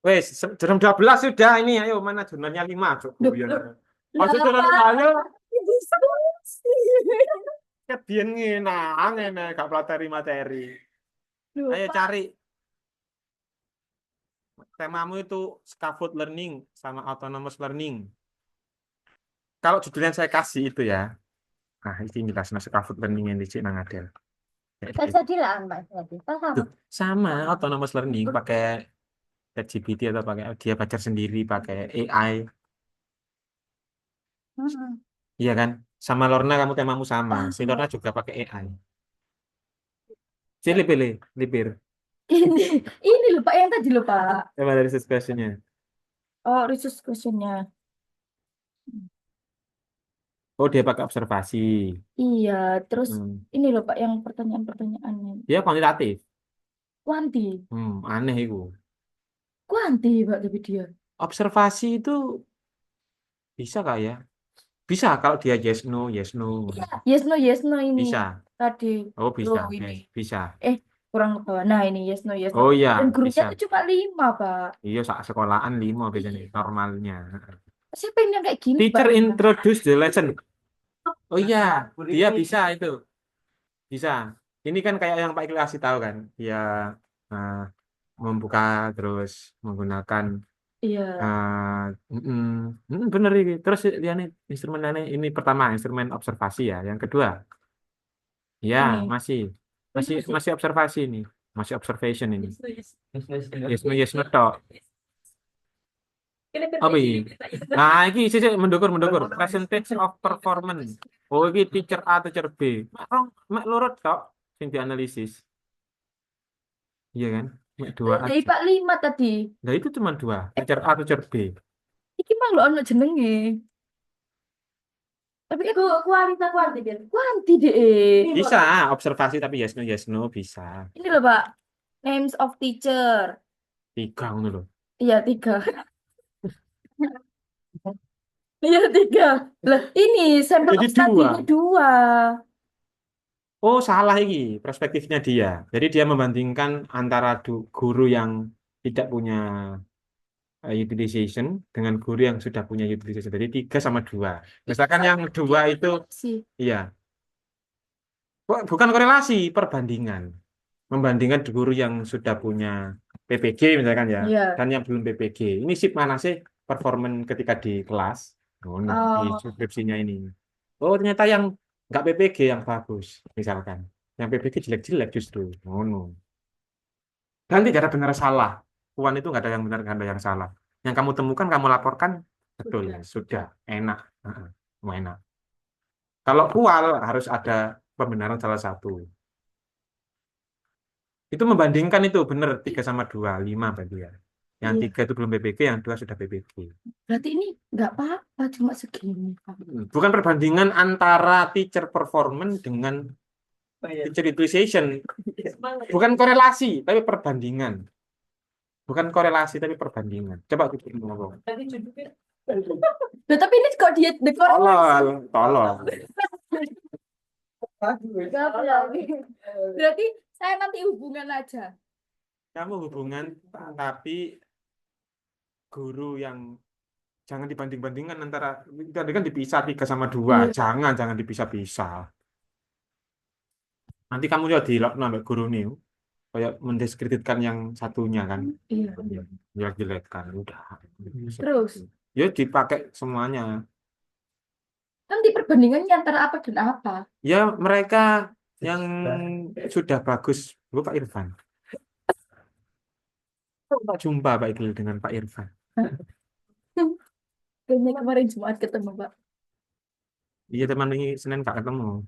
Wes, jam 12 sudah ini. Ayo mana jurnalnya 5, Cuk. Duh, Iya. duh. Masuk Lah, jurnal Pak. ayo. Diskusi. Kebiyen ngene gak materi. Duh, Ayo Pak. cari temamu itu scaffold learning sama autonomous learning. Kalau judul yang saya kasih itu ya. Nah, ini jelas scaffold learning yang dicik nang Adel. Tak jadi lah Mbak berarti. Paham. Tuh, sama autonomous learning pakai ChatGPT atau pakai dia belajar sendiri pakai AI. Mm-mm. Iya kan? Sama Lorna kamu temamu sama. Si Lorna juga pakai AI. Pilih pilih, lipir. Ini loh Pak yang tadi loh Pak. Coba dari questionnya. Oh, research question-nya. Oh, dia pakai observasi. Iya, terus Hmm. ini loh Pak yang pertanyaan-pertanyaannya. Dia kuantitatif. Kuanti. Aneh itu. Kuanti Pak tapi dia. Observasi itu bisa kak ya? Bisa kalau dia yes no Yes no ini bisa. tadi. Oh bisa, Loh oke. ini. Bisa. Kurang ke bawah. Nah ini yes no. Oh iya, Dan gurunya bisa. tuh cuma 5 Pak. Iya, sak sekolahan 5 biasanya normalnya. Siapa yang kayak gini Teacher Pak? introduce the lesson. Oh iya, dia bisa itu. Bisa. Ini kan kayak yang Pak Iqbal kasih tahu kan. Dia eh, membuka terus menggunakan Iya. bener ini. Terus dia nih instrumennya ini pertama instrumen observasi ya. Yang kedua, ya Ini. masih observasi ini, masih observation ini. Yes, no. Yes no tok. Apa ini? Nah, ini sih mendukur. Percentage of performance. Oh, ini teacher A, teacher B. Mak lurut tok sing dianalisis. Iya kan? Mak dua Dari aja. Pak 5 tadi. Nah, itu cuma 2. Teacher A, teacher B. Iki mah lo ono jenenge. Tapi itu Kuanti Biar. kuanti deh. Bisa observasi tapi yes no bisa. Ini loh Pak. Names of teacher. 3 ngono lho. Iya 3. Iya 3. Lah ini sampel Jadi of study-nya 2. Oh, salah ini perspektifnya dia. Jadi dia membandingkan antara guru yang tidak punya utilization dengan guru yang sudah punya utilization. Jadi 3 sama 2. Misalkan yang 2 itu, Sih. iya. Bukan korelasi, perbandingan. Membandingkan guru yang sudah punya PPG misalkan ya, Iya. dan yang belum PPG. Ini sip mana sih performance ketika di kelas? Oh, di Oh. subskripsinya ini. Oh, ternyata yang nggak PPG yang bagus, misalkan. Yang PPG jelek-jelek justru. Oh, no. Dan tidak ada benar salah. Puan itu nggak ada yang benar, nggak ada yang salah. Yang kamu temukan, kamu laporkan, betul. Sudah. Enak. Enak. Kalau pual harus ada pembenaran salah satu. Itu membandingkan itu benar 3 sama 2, 5 berarti ya. Yang 3 itu belum PPG, yang 2 sudah PPG. Berarti ini nggak apa-apa, cuma segini. Pak. Bukan perbandingan antara teacher performance dengan teacher utilization. Bukan korelasi, tapi perbandingan. Bukan korelasi, tapi perbandingan. Coba kita ngomong. Loh, tapi ini kok dia dekor. Tolol. Berarti saya nanti hubungan aja. Kamu hubungan, tapi guru yang jangan dibanding-bandingkan antara tadi kan dipisah 3 sama 2. Jangan dipisah-pisah. Nanti kamu lihat di nambah guru nih kayak mendiskreditkan yang satunya kan. Iya. Jelek-jelekkan udah. Terus Ya dipakai semuanya. nanti perbandingannya antara apa dan apa? Ya mereka yang sudah bagus, Pak Irfan. Pak jumpa Pak Iqbal dengan Pak Irfan. Kayaknya kemarin Jumat ketemu Pak. Iya teman ini Senin nggak ketemu.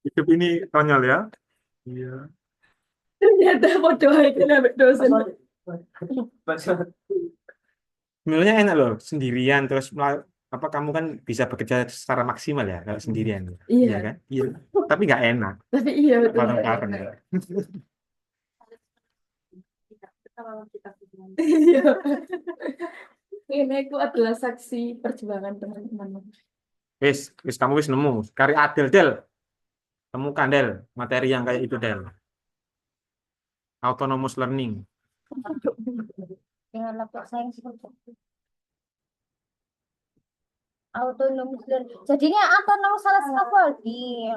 Hidup ini konyol ya. Iya. Ternyata mau doain sampai dosen. Sebenarnya enak loh sendirian terus apa kamu kan bisa bekerja secara maksimal ya kalau sendirian. Iya. Iya kan? Iya. Tapi nggak enak. Tapi iya betul. Bareng-bareng ya. Iya. Ini aku adalah saksi perjuangan teman-teman. Wis kamu wis nemu. Kari Adel Del. Temukan Del materi yang kayak itu Del. Autonomous learning. Dengan laptop saya yang seperti autonomous learning. Jadinya autonomous salah scaffolding.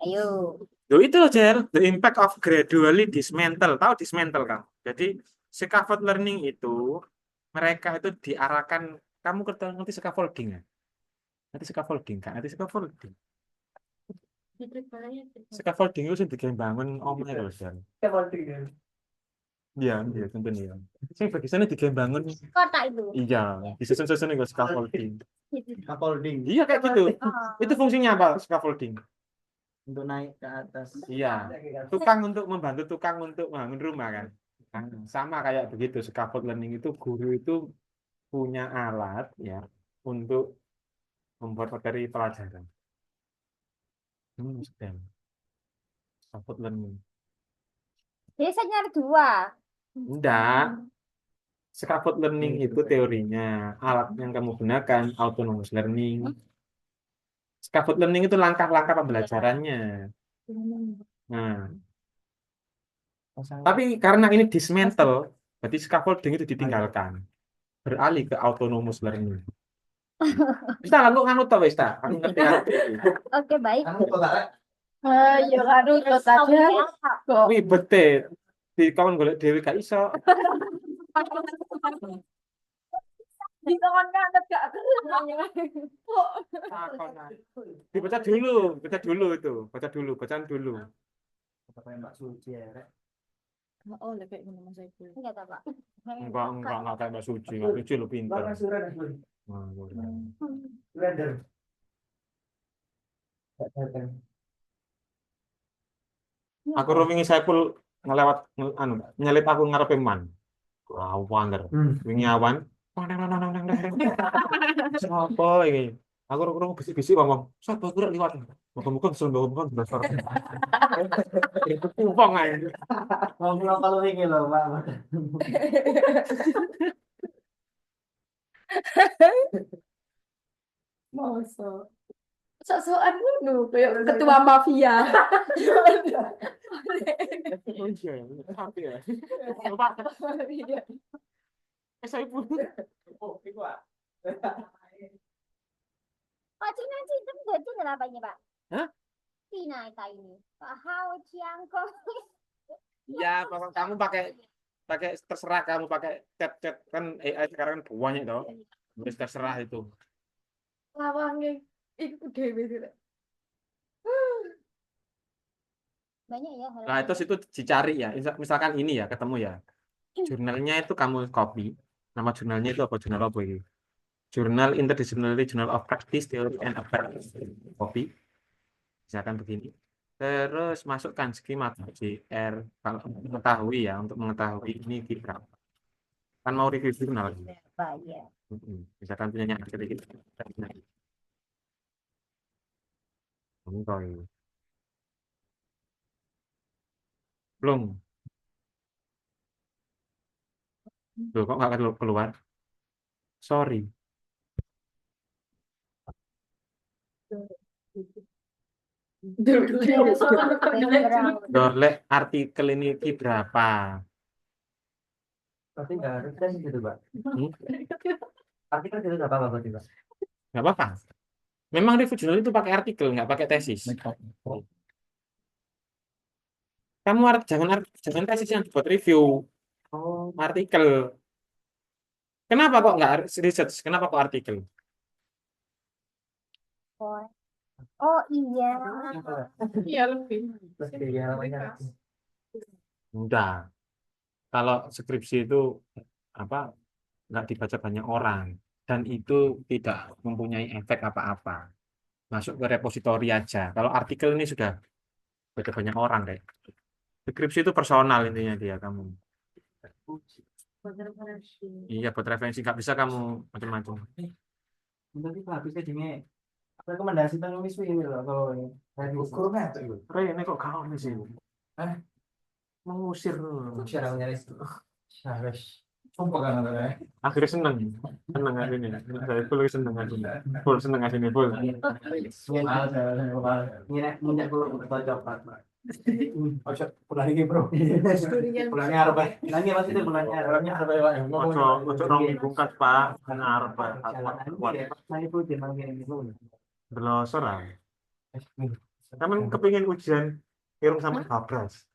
Ayo. Loh itu loh, Jer, the impact of gradually dismantle. Tahu dismantle kan? Jadi scaffold learning itu mereka itu diarahkan. Kamu ngerti scaffolding ya? Nanti scaffolding kan? Nanti scaffolding. Scaffolding itu sih bikin bangun omnya loh, Jer. Iya, iya, tentu ya. Saya bagi sana digawe bangun. Kota itu. Iya, disusun-susun itu scaffolding. Scaffolding Iya kayak gitu. Oh. Itu fungsinya apa scaffolding? untuk naik ke atas. Iya, tukang untuk membantu tukang untuk membangun rumah kan. Nah, sama kayak begitu scaffold learning itu guru itu punya alat ya untuk membuat materi pelajaran. Sedang scaffold learning. Jadi saya nyari dua. Enggak. Scaffold learning itu teorinya, alat yang kamu gunakan autonomous learning. Scaffold learning itu langkah-langkah pembelajarannya. Nah, tapi karena ini dismantle, berarti scaffolding itu ditinggalkan, beralih ke autonomous learning. Wis ta, aku nganu ta wis ta, aku ngerti kan. Oke, baik. Kamu kok gak Ya karo kok aja kok. Ribet deh, di kawan golek dhewe gak iso. Dikon kanget gak Takon ae. Dibaca dulu itu, bacaan dulu. Kata Mbak Suci ya, Rek. Oh, lah kayak ngono Mas Saiful. Enggak tahu, Pak. Enggak kayak Mbak Suci, Mbak Suci lu pinter. Mbak Suran, Nah, boleh. Surrender. Gak datang. Aku romingi Saiful ngelewat nyelip aku ngarepe man. Awan der. Wingi awan. Siapa ini? Aku rung bisik-bisik ngomong. Siapa gerak liwat? Muga-muga kesel muga-muga besar. Itu kumpong ae. Ngomong kalau ini loh, Pak. Mosok. Sok-sokan ngono kayak ketua mafia. Oh iya ya, tapi ya. Coba Saiful. Oh, itu Pak. Pak Cina itu udah Cina apanya, Pak? Hah? Cina ini. Pak Hao Chiangkong. Ya, pokoknya kamu pakai terserah kamu pakai chat kan AI sekarang kan banyak toh. Terus terserah itu. Lawange iku dhewe sih. Banyak ya Nah, itu dicari ya. Misalkan ini ya, ketemu ya. Jurnalnya itu kamu copy. Nama jurnalnya itu apa? Jurnal apa ini? Jurnal Interdisciplinary Journal of Practice Theory and Application. Copy. Misalkan begini. Terus masukkan skema JR kalau mengetahui ya, untuk mengetahui ini berapa. Kan mau review jurnal. Pak, ya. Misalkan punya artikel gitu. Contoh. Belum. Loh, kok nggak keluar? Sorry. Dolek artikel ini berapa? Berarti nggak harus tes gitu, Pak. Artikel itu nggak apa-apa berarti, Pak. Nggak apa-apa. Memang review jurnal itu pakai artikel, nggak pakai tesis. Kamu jangan tesis yang buat review. Artikel. Kenapa kok nggak research? Kenapa kok artikel? Oh iya. Iya lebih. Lebih ya, namanya. Udah. Kalau skripsi itu apa? Nggak dibaca banyak orang dan itu tidak mempunyai efek apa-apa. Masuk ke repositori aja. Kalau artikel ini sudah baca banyak orang deh. Skripsi itu personal intinya dia kamu. Iya buat referensi nggak bisa kamu macam-macam. Nanti Pak habisnya jadi rekomendasi tentang misu ini loh kalau ini. Ukurnya itu. Ini kok kau sih? Mengusir. Cara nyari harus Sumpah kan ada ya. Akhirnya seneng hari ini. Saya full seneng hari ini. Full seneng hari ini full. Ini minyak dulu coklat. Ojo bulan ini bro. Bulannya apa? Bulannya pasti itu bulannya apa ya? Ojo rong bungkas Pak. Arep Pak. Saya itu jangan gini dulu. Belosor ah. Kamu kepingin ujian irung sama babras.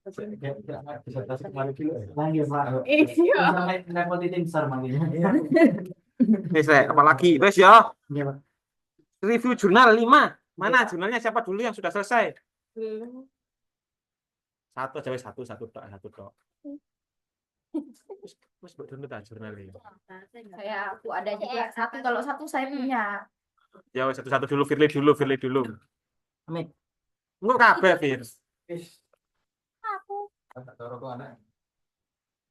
Disertasi kemarin dulu. Lagi Pak. Iya. Sampai level titik besar manggilnya. Nih saya apalagi terus ya. Iya Pak. Review jurnal 5. Mana jurnalnya siapa dulu yang sudah selesai? Satu aja wes, satu tok. Wes buat dulu tak jurnalnya. Aku ada juga satu. Kalau satu saya punya. Ya wes satu dulu, Firly dulu. Amin. Enggak kabeh, Fir.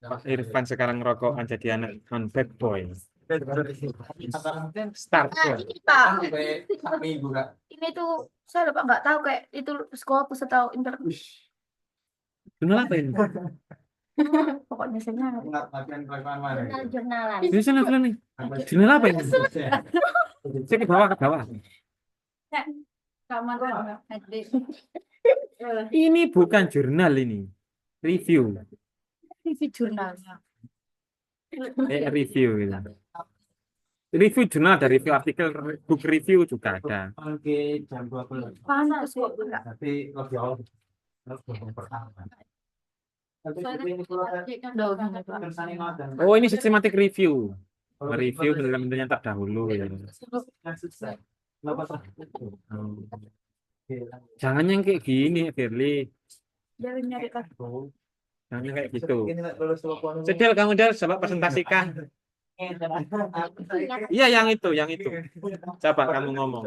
Pak Irfan sekarang rokokan jadi anak non bad boy. Start. Ini Pak, Minggu Kak. ini tuh saya lupa nggak tahu kayak itu Scopus atau Jurnal apa ini? pokoknya saya Latihan kelakuan mana? Jurnal-jurnalan. Ini sana nih. Jurnal apa ini? Saya ke bawah. Kamar Ini bukan jurnal ini. Review. jurnalnya. Review gitu. Review jurnal ada review artikel, book review juga ada. Oke, jam 12. Panas kok enggak. Tapi lebih awal. Pertama. Tapi ini Oh, ini systematic review. Review penelitian yang terdahulu ya. Jangan yang kayak gini, Firly. Jangan nyari Jangan yang kayak gitu. Sedel kamu coba presentasikan. Iya, yang itu. Coba kamu ngomong.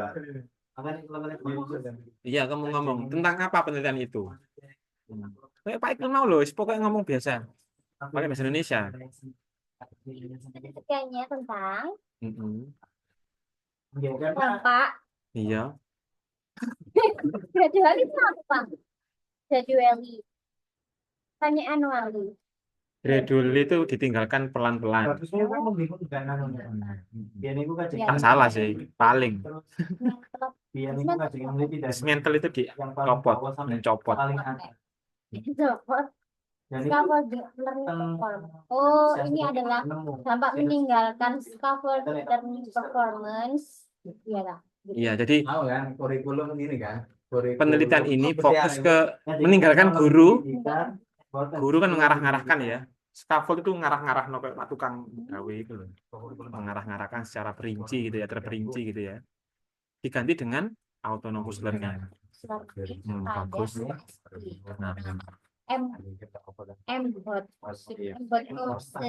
Iya, kamu ngomong tentang apa penelitian itu? Kayak Pak Iqbal mau loh, pokoknya ngomong biasa. Pakai bahasa Indonesia. Penelitiannya tentang Mm-mm. dampak Iya. gradually itu apa? Gradually. Tanya annually. Gradual itu ditinggalkan pelan-pelan. Harusnya kan mengikut kan biar niku kan Tak salah sih, paling. biar niku kan meneliti dan Dismantle itu yang paling dicopot, bawah sampai mencopot. paling atas. Support. Dan itu Scaffolding learning performance. Oh, ini adalah dampak meninggalkan scaffolding learning performance. Iya lah. Iya, jadi tahu kan kurikulum ini kan. penelitian ini fokus ke meninggalkan guru. Guru kan mengarah-ngarahkan ya. Scaffold itu ngarah-ngarah no kayak tukang gawe itu loh. Mengarah-ngarahkan secara perinci gitu ya, terperinci gitu ya. Diganti dengan autonomous learning. Bagus. Nah, MBOT. MBOT courses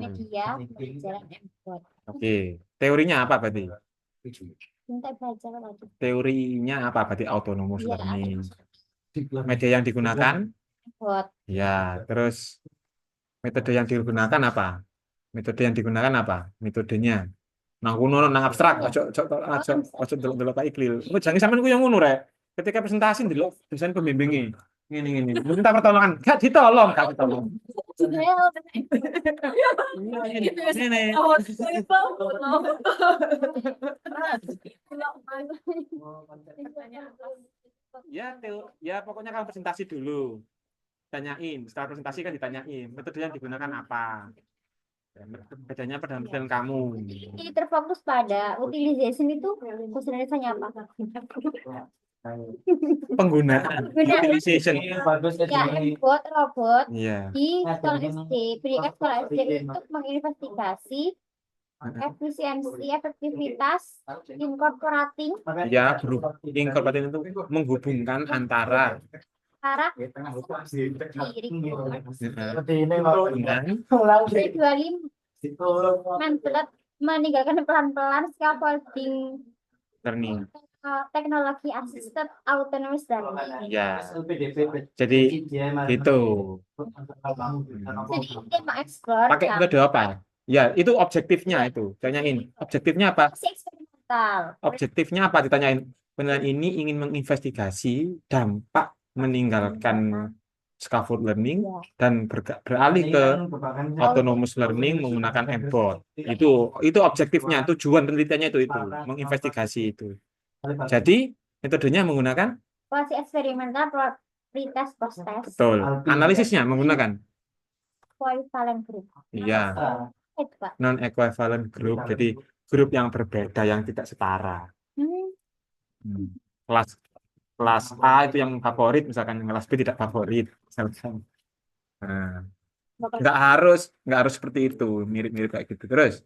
media pelajaran MBOT. oke. Teorinya apa berarti? Minta belajar lagi. Teorinya apa berarti autonomous Iya, learning? Media yang digunakan? MBOT. Ya, terus metode yang digunakan apa? Metodenya. Nang kuno nang abstrak, ojo delok Pak Iqlil. Engko jangan sampean ku yang ngono rek. Ketika presentasi delok dosen pembimbingi. Ngene. Minta pertolongan, gak ditolong. Ini. Ya pokoknya kamu presentasi dulu. Tanyain, setelah presentasi kan ditanyain metode yang digunakan apa. Bedanya pada penelitian kamu. Ini terfokus pada utilization itu bahasa Indonesianya apa? Penggunaan utilization. bagus Ya, MBOT robot Iya. di sekolah SD. Pendidikan sekolah SD untuk menginvestigasi efisiensi, efektivitas, incorporating Ya, incorporating itu menghubungkan antara seperti ini Pak. gradually meninggalkan pelan-pelan scaffolding learning. teknologi assisted autonomous learning. Ya, LPDP. jadi gitu. Jadi dia mengeksplor Pakai metode apa? Ya, itu objektifnya itu. Tanyain. Objektifnya apa? eksperimental. Objektifnya apa ditanyain? Penelitian ini ingin menginvestigasi dampak meninggalkan scaffold learning Ya. dan beralih ke autonomous learning menggunakan MBOT. Itu objektifnya, tujuan penelitiannya itu menginvestigasi itu. Jadi metodenya menggunakan Evaluasi eksperimental, pretest, post-test, betul. Analisisnya menggunakan equivalent group. iya Itu, Pak. non equivalent group. Jadi grup yang berbeda yang tidak setara. Hmm. Kelas kelas A itu yang favorit, misalkan kelas B tidak favorit. Misalkan. Nah, Bapak nggak harus seperti itu, mirip-mirip kayak gitu. Terus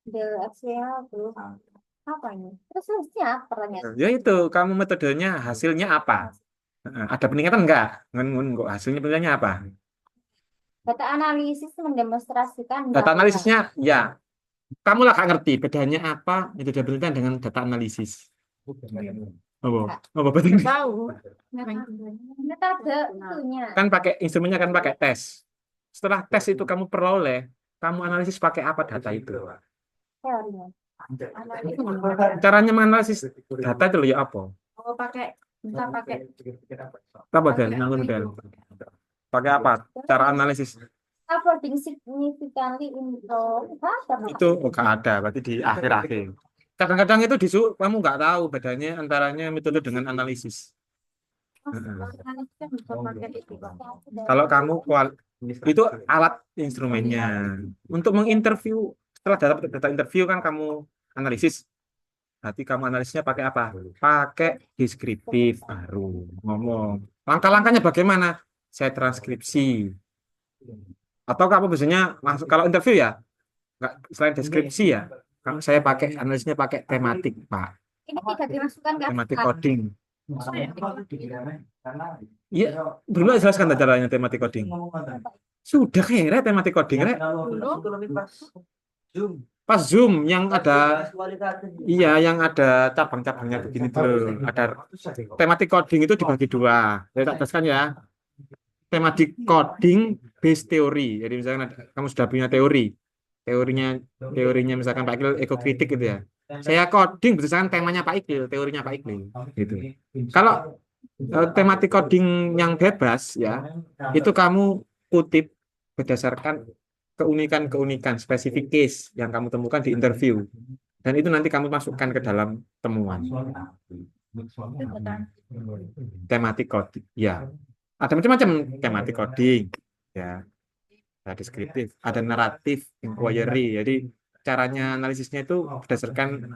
the external group. Apa ini? Terus harusnya pertanyaan. ya itu kamu metodenya hasilnya apa? Ada peningkatan enggak? Kok hasilnya penilaiannya apa? Data analisis mendemonstrasikan Data bahwa analisisnya ya kamu lah gak ngerti bedanya apa metode penelitian dengan data analisis. Apa betul? Tahu. metode itunya Kan pakai instrumennya kan pakai tes. Setelah tes itu kamu peroleh, kamu analisis pakai apa data itu? teorinya. Caranya menganalisis data itu loh ya apa? Oh, pakai entah pakai Apa dan nanggung dan pakai apa? Cara analisis Uploading significantly improve. itu nggak ada, berarti di akhir-akhir. Kadang-kadang itu kamu nggak tahu bedanya antaranya metode dengan analisis. analisisnya bisa pakai itu, Pak. Kalau kamu itu alat instrumennya untuk menginterview. Setelah data interview kan kamu analisis. Berarti kamu analisisnya pakai apa? Pakai deskriptif baru ngomong. Langkah-langkahnya bagaimana? Saya transkripsi. Atau kamu biasanya langsung kalau interview ya, nggak selain deskripsi ya, saya pakai analisisnya pakai tematik, Pak. Ini tidak dimasukkan ke Tematik abstrak. coding. Iya, belum jelaskan caranya tematik coding. Sudah kira tematik coding, Rek. Pas Zoom yang ada, iya yang ada cabang-cabangnya begini tuh, ada tematik coding itu dibagi dua. Saya tak jelaskan ya. Tematik coding based teori. Jadi misalkan kamu sudah punya teorinya misalkan Pak Iqbal ekokritik gitu ya. Saya coding berdasarkan temanya Pak Iqbal, teorinya Pak Iqbal gitu. Kalau tematik coding yang bebas ya, itu kamu kutip berdasarkan keunikan-keunikan spesifik case yang kamu temukan di interview. Dan itu nanti kamu masukkan ke dalam temuan. Tematik coding. Ya. Ada macam-macam tematik coding. Ya. Ada deskriptif, ada naratif, inquiry. Jadi caranya analisisnya itu berdasarkan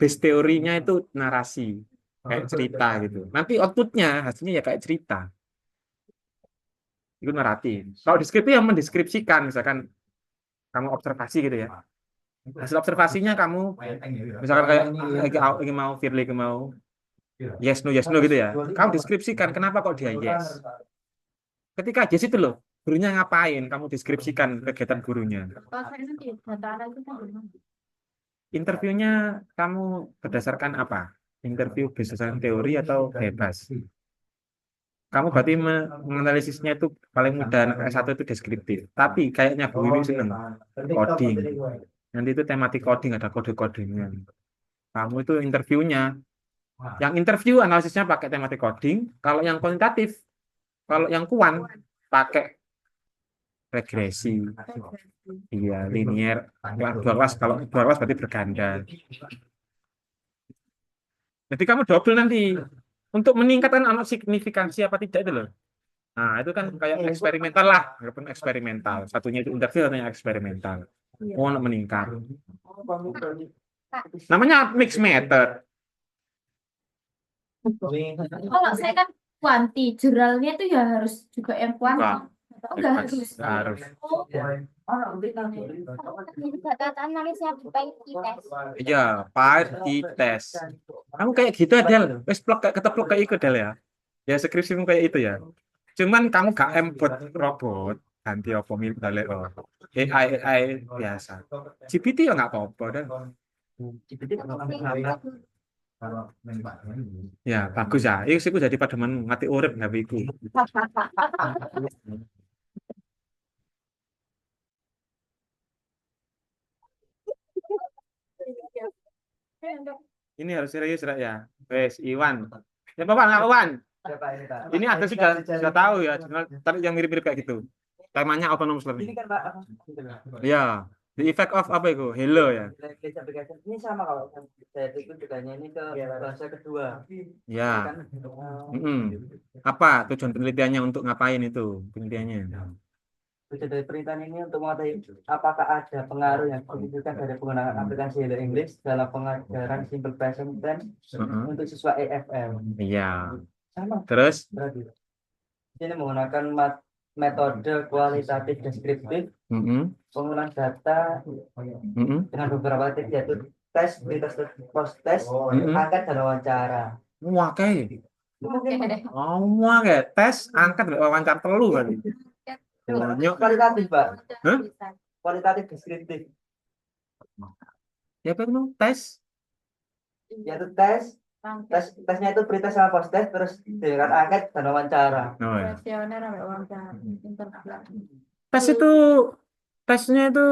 base teorinya itu narasi, kayak cerita gitu. Nanti outputnya hasilnya ya kayak cerita. Itu naratif. Kalau deskriptif yang mendeskripsikan, misalkan kamu observasi gitu ya. Hasil observasinya kamu, misalkan kayak lagi mau Firly mau yes no gitu ya. Kamu deskripsikan kenapa kok dia yes. Ketika yes itu loh, gurunya ngapain? Kamu deskripsikan kegiatan gurunya. Kalau saya nanti data analisisnya gimana? Interviewnya kamu berdasarkan apa? Interview berdasarkan teori atau bebas? Kamu berarti menganalisisnya itu paling mudah anak S1 itu deskriptif. Tapi kayaknya Bu Wiwi seneng coding. Nanti itu tematik coding, ada kode-kodenya. Kamu itu interviewnya. Yang interview analisisnya pakai tematik coding. Kalau yang kuantitatif, kalau yang kuan pakai regresi. Iya, linear. Dua kelas, kalau dua kelas berarti berganda. Jadi kamu double nanti untuk meningkatkan anak signifikansi apa tidak itu loh. Nah, itu kan kayak eksperimental lah, walaupun eksperimental. Satunya itu interview, satunya eksperimental. Oh, meningkat. Namanya mixed method. Kalau saya kan kuanti, jurnalnya itu ya harus juga yang kuanti. Enggak. Enggak harus. Harus. Oh, orang Data analisnya baik di tes. Iya, party test. Kamu kayak gitu Adel. Wes plok kayak keteplok kayak ikut Del ya. Ya skripsimu kayak itu ya. Cuman kamu gak buat robot ganti apa milik balik AI biasa. GPT ya nggak apa-apa dan ya bagus ya. Itu sih jadi pademan mati urip nggak iku. Ini harus serius ya. Wes Iwan. Ya Bapak nggak Iwan. Pak ini Pak. Ini ada sudah tahu ya, jurnal tapi yang mirip-mirip kayak gitu. Temanya autonomous Ini learning. kan Pak. Ya, the effect of apa itu? Hello ya. Language application ini sama kalau saya itu tujuannya ini ke bahasa kedua. Ya. Kan Apa tujuan penelitiannya untuk ngapain itu penelitiannya? tujuan dari perintahan ini untuk mengetahui apakah ada pengaruh yang signifikan dari penggunaan aplikasi Hello English dalam pengajaran simple present tense untuk siswa EFL. Iya. Sama Terus? berarti. Ini menggunakan metode kualitatif deskriptif, penggunaan data dengan beberapa tips yaitu tes, pretest, post test, angkat dan wawancara. Wah kayak. Wah kayak tes, angkat, wawancara telu kali. Kualitatif Pak. Kualitatif deskriptif. Ya apa itu tes? Yaitu tesnya itu pretest sama post test terus dengan angkat dan wawancara. Oh, ya. Kuesioner sampai wawancara interview. Tes itu tesnya itu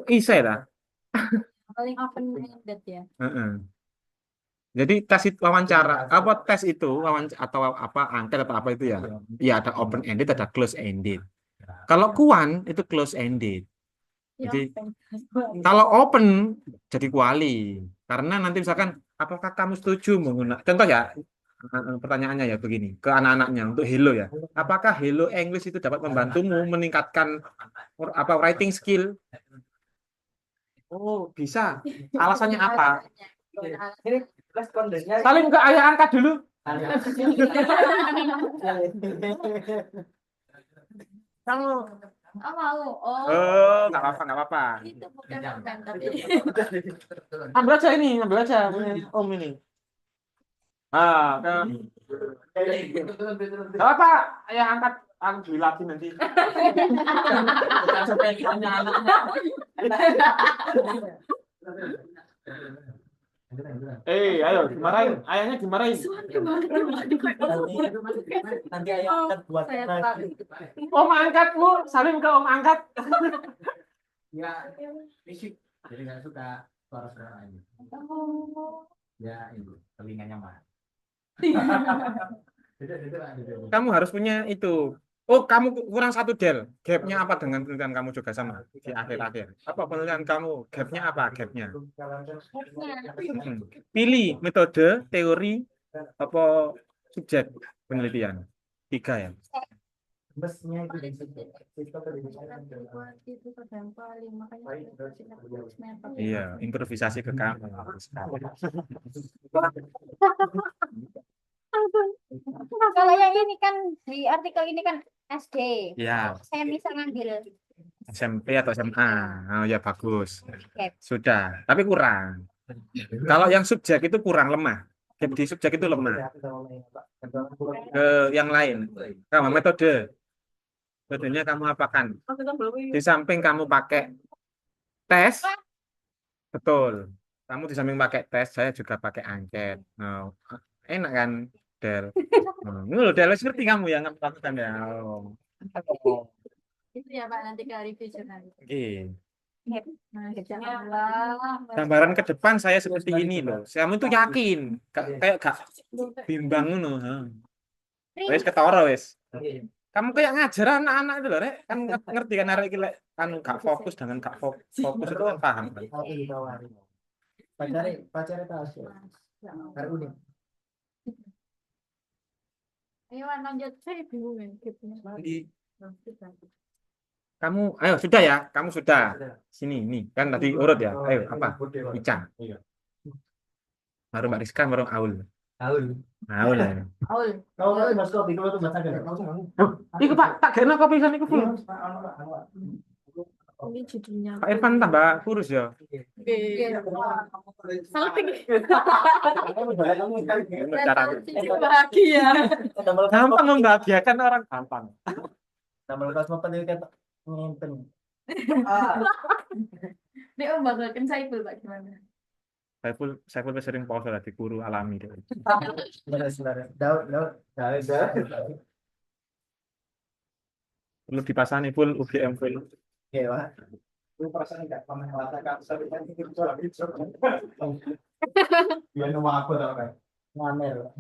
isai lah. Paling open-ended ya. Jadi tes itu wawancara, apa tes itu wawancara atau apa angket atau apa itu ya? Ya ada open ended, ada close ended. Kalau kuan itu close ended. Jadi kalau open jadi kuali. Karena nanti misalkan apakah kamu setuju menggunakan contoh ya pertanyaannya ya begini ke anak-anaknya untuk Hello ya. Apakah Hello English itu dapat membantumu meningkatkan apa writing skill? Oh, bisa. Alasannya apa? Ini respondennya Saling ke ayah angkat dulu. Kamu mau. nggak apa-apa, nggak apa-apa. Itu bukan tapi Ambil aja ini, ambil aja Om ini. Nggak apa, ayah angkat, aku beli lagi nanti. Ayo, dimarahin, ayahnya dimarahin. Nanti ayah akan buat Om angkatmu, salim ke om angkat. ya fisik jadi nggak suka suara-suara ini. Ya itu telinganya mah. Kamu harus punya itu. Oh, kamu kurang satu Del. Gapnya apa dengan penelitian kamu juga sama di akhir-akhir? Apa penelitian kamu? Gapnya apa? Gapnya? Pilih metode, teori, apa subjek penelitian. 3 ya. Mesnya itu itu kadang paling makanya Iya, improvisasi ke kamu. Kalau yang ini kan di artikel ini kan SD. Ya, Saya bisa ngambil SMP atau SMA. Oh ya bagus. gap. Sudah, tapi kurang. Kalau yang subjek itu kurang lemah. Gap di subjek itu lemah. Ke yang lain. Kamu metode. Metodenya kamu apakan? Di samping kamu pakai tes, betul. Kamu di samping pakai tes, saya juga pakai angket. Oh, enak kan, Del? Ini loh, Del, ngerti kamu yang lakukan ya. Oh. itu ya Pak nanti ke review jurnal. Oke. Nah, Allah. Gambaran ke depan saya seperti ini loh. Kamu itu yakin, kayak gak bimbang loh. Wes ketara wes. Kamu kayak ngajar anak-anak itu loh, Rek. Kan ngerti kan arek iki lek kan gak fokus dengan gak fokus itu kan paham kan. Pacarnya tahu sih. Karena udah. Ayo lanjut saya bingung ya gapnya. Kamu ayo sudah ya, kamu sudah. Sini nih, kan tadi urut ya. Ayo apa? Ica. Baru Mbak Rizka, baru Aul. Aul. Aul ya. Aul. Kau tuh mas kopi kalau tuh baca gak? Iku Pak, tak kena kopi sana iku full. Ini judulnya. Pak Irfan tambah kurus ya. Salting. Cara Bahagia. gampang membahagiakan orang gampang. Tambah kosmo penelitian ngenten. Ini Om banggakan Saiful Pak gimana? Saya sering pause lah di guru alami deh. Sebentar. Daud. Perlu dipasani full UGM full. Oke, Pak. Lu perasaan enggak pernah ngelakukan sampai kan itu soal itu. Dia nama apa tau kan? Ngamer.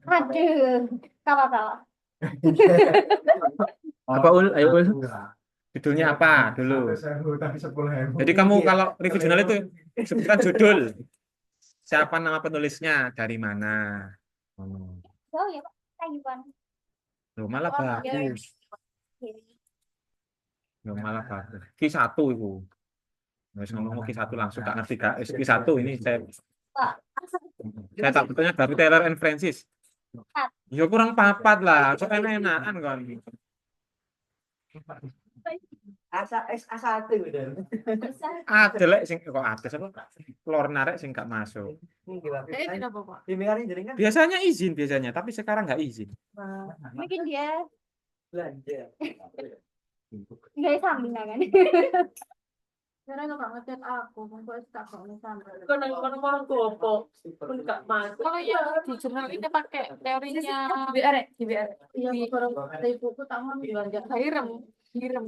Aduh, kalah. Apa Ul? Ayo Ul. Judulnya apa dulu? Jadi kamu kalau review jurnal itu sebutkan judul. Siapa nama penulisnya? Dari mana? Oh ya, Pak. Thank you, Pak. Loh, malah bagus. Loh, malah bagus. Q1 itu. Nggak ngomong Q1 langsung gak ngerti gak. Q1 ini saya tak betulnya dari Taylor and Francis. Ya kurang papat lah. So enak-enakan kan. A1 udah. Ada lek sing kok ada apa? Lor narek sing gak masuk. Tidak apa-apa. Bimbingan jaringan Biasanya izin biasanya, tapi sekarang nggak izin. Mungkin dia belanja. nggak sambungan. Karena nggak ngechat aku, kok tak mau sampai. Kadang-kadang orang gopo pun nggak masuk. Kalau yang di jurnal ini pakai teorinya GBR. Iya, kalau dari buku tak mau belanja. Hirem.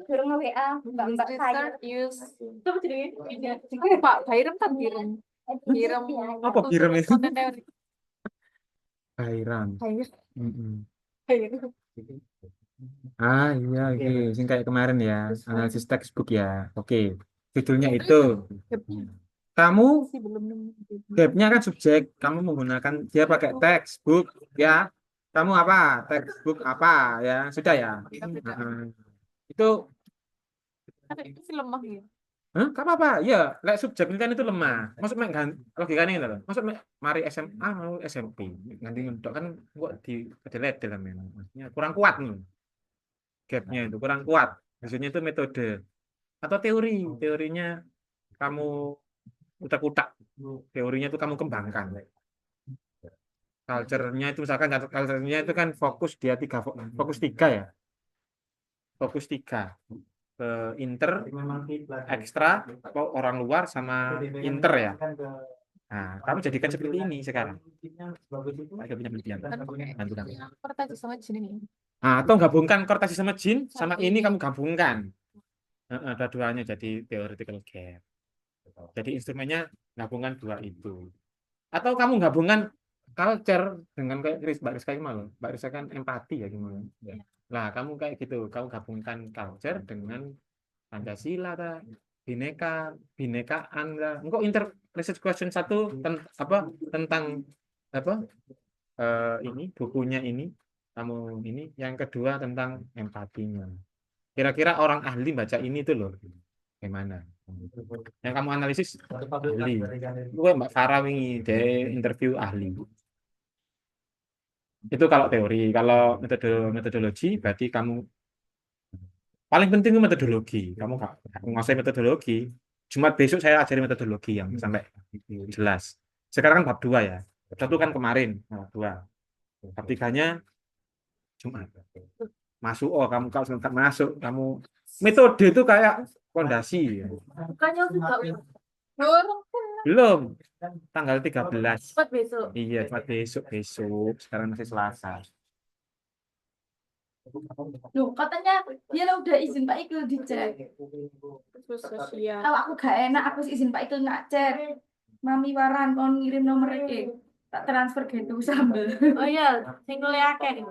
Suruh nge-WA Mbak saya. Research use. Coba jadi Pak Hirem kan Hirem. Hirem. Apa Hirem itu? Konten teori. Kairan. Hirem. Ah iya, oke. Sing kayak kemarin ya, analisis textbook ya. Oke, judulnya itu. Kamu Masih belum nemu. gapnya kan subjek. Kamu menggunakan dia pakai textbook ya. Kamu apa? Textbook apa ya? Sudah ya. Nah, itu, Ada itu sih lemah ya. Gak apa-apa. Ya, like subjek ini kan itu lemah. Maksud mek logikanya ini loh. Maksud mek mari SMA mau SMP. Nanti untuk kan kok di kedelet dalam maksudnya kurang kuat nih. Gapnya itu kurang kuat. Maksudnya itu metode atau teorinya kamu utak-utak, teorinya itu kamu kembangkan. Culture-nya itu misalkan culture-nya itu kan fokus dia fokus tiga ya, fokus tiga inter, ekstra, orang luar sama inter ya. Nah, kamu jadikan seperti ini sekarang. Ada punya penelitian. Bantu kamu. Pertanyaan sama jenis ini. Nah, atau gabungkan kortasi sama jin sama ini kamu gabungkan. Ada duanya jadi theoretical gap. Jadi instrumennya gabungan dua itu. Atau kamu gabungan culture dengan kayak Mbak Rizka gimana? Mbak Rizka kan empati ya gimana? Ya. Lah kamu kayak gitu, kamu gabungkan culture dengan Pancasila ta, binekaan lah. Engkau research question satu tentang apa? Ini bukunya ini kamu ini, yang kedua tentang empatinya. Kira-kira orang ahli baca ini tuh loh gimana? Yang kamu analisis ahli. Gue Mbak Farah wingi deh interview ahli. Itu kalau teori, kalau metodologi berarti kamu paling penting itu metodologi. Kamu nggak menguasai metodologi. Jumat besok saya ajari metodologi yang sampai jelas. Sekarang kan bab 2 ya. Bab 1 kan kemarin, bab 2. Bab 3-nya Jumat. Masuk, kamu kalau nggak masuk, kamu metode itu kayak fondasi. bukannya juga Belum. Tanggal 13. buat besok. Iya, Jumat besok. Sekarang masih Selasa. Loh, katanya dia lah udah izin Pak Ikil dicek. Terus sosial. Kalau aku gak enak, aku izin Pak Ikil ngecek. Mami Waran, kon ngirim nomor iki. Tak transfer gitu sambel. Oh iya, single akeh.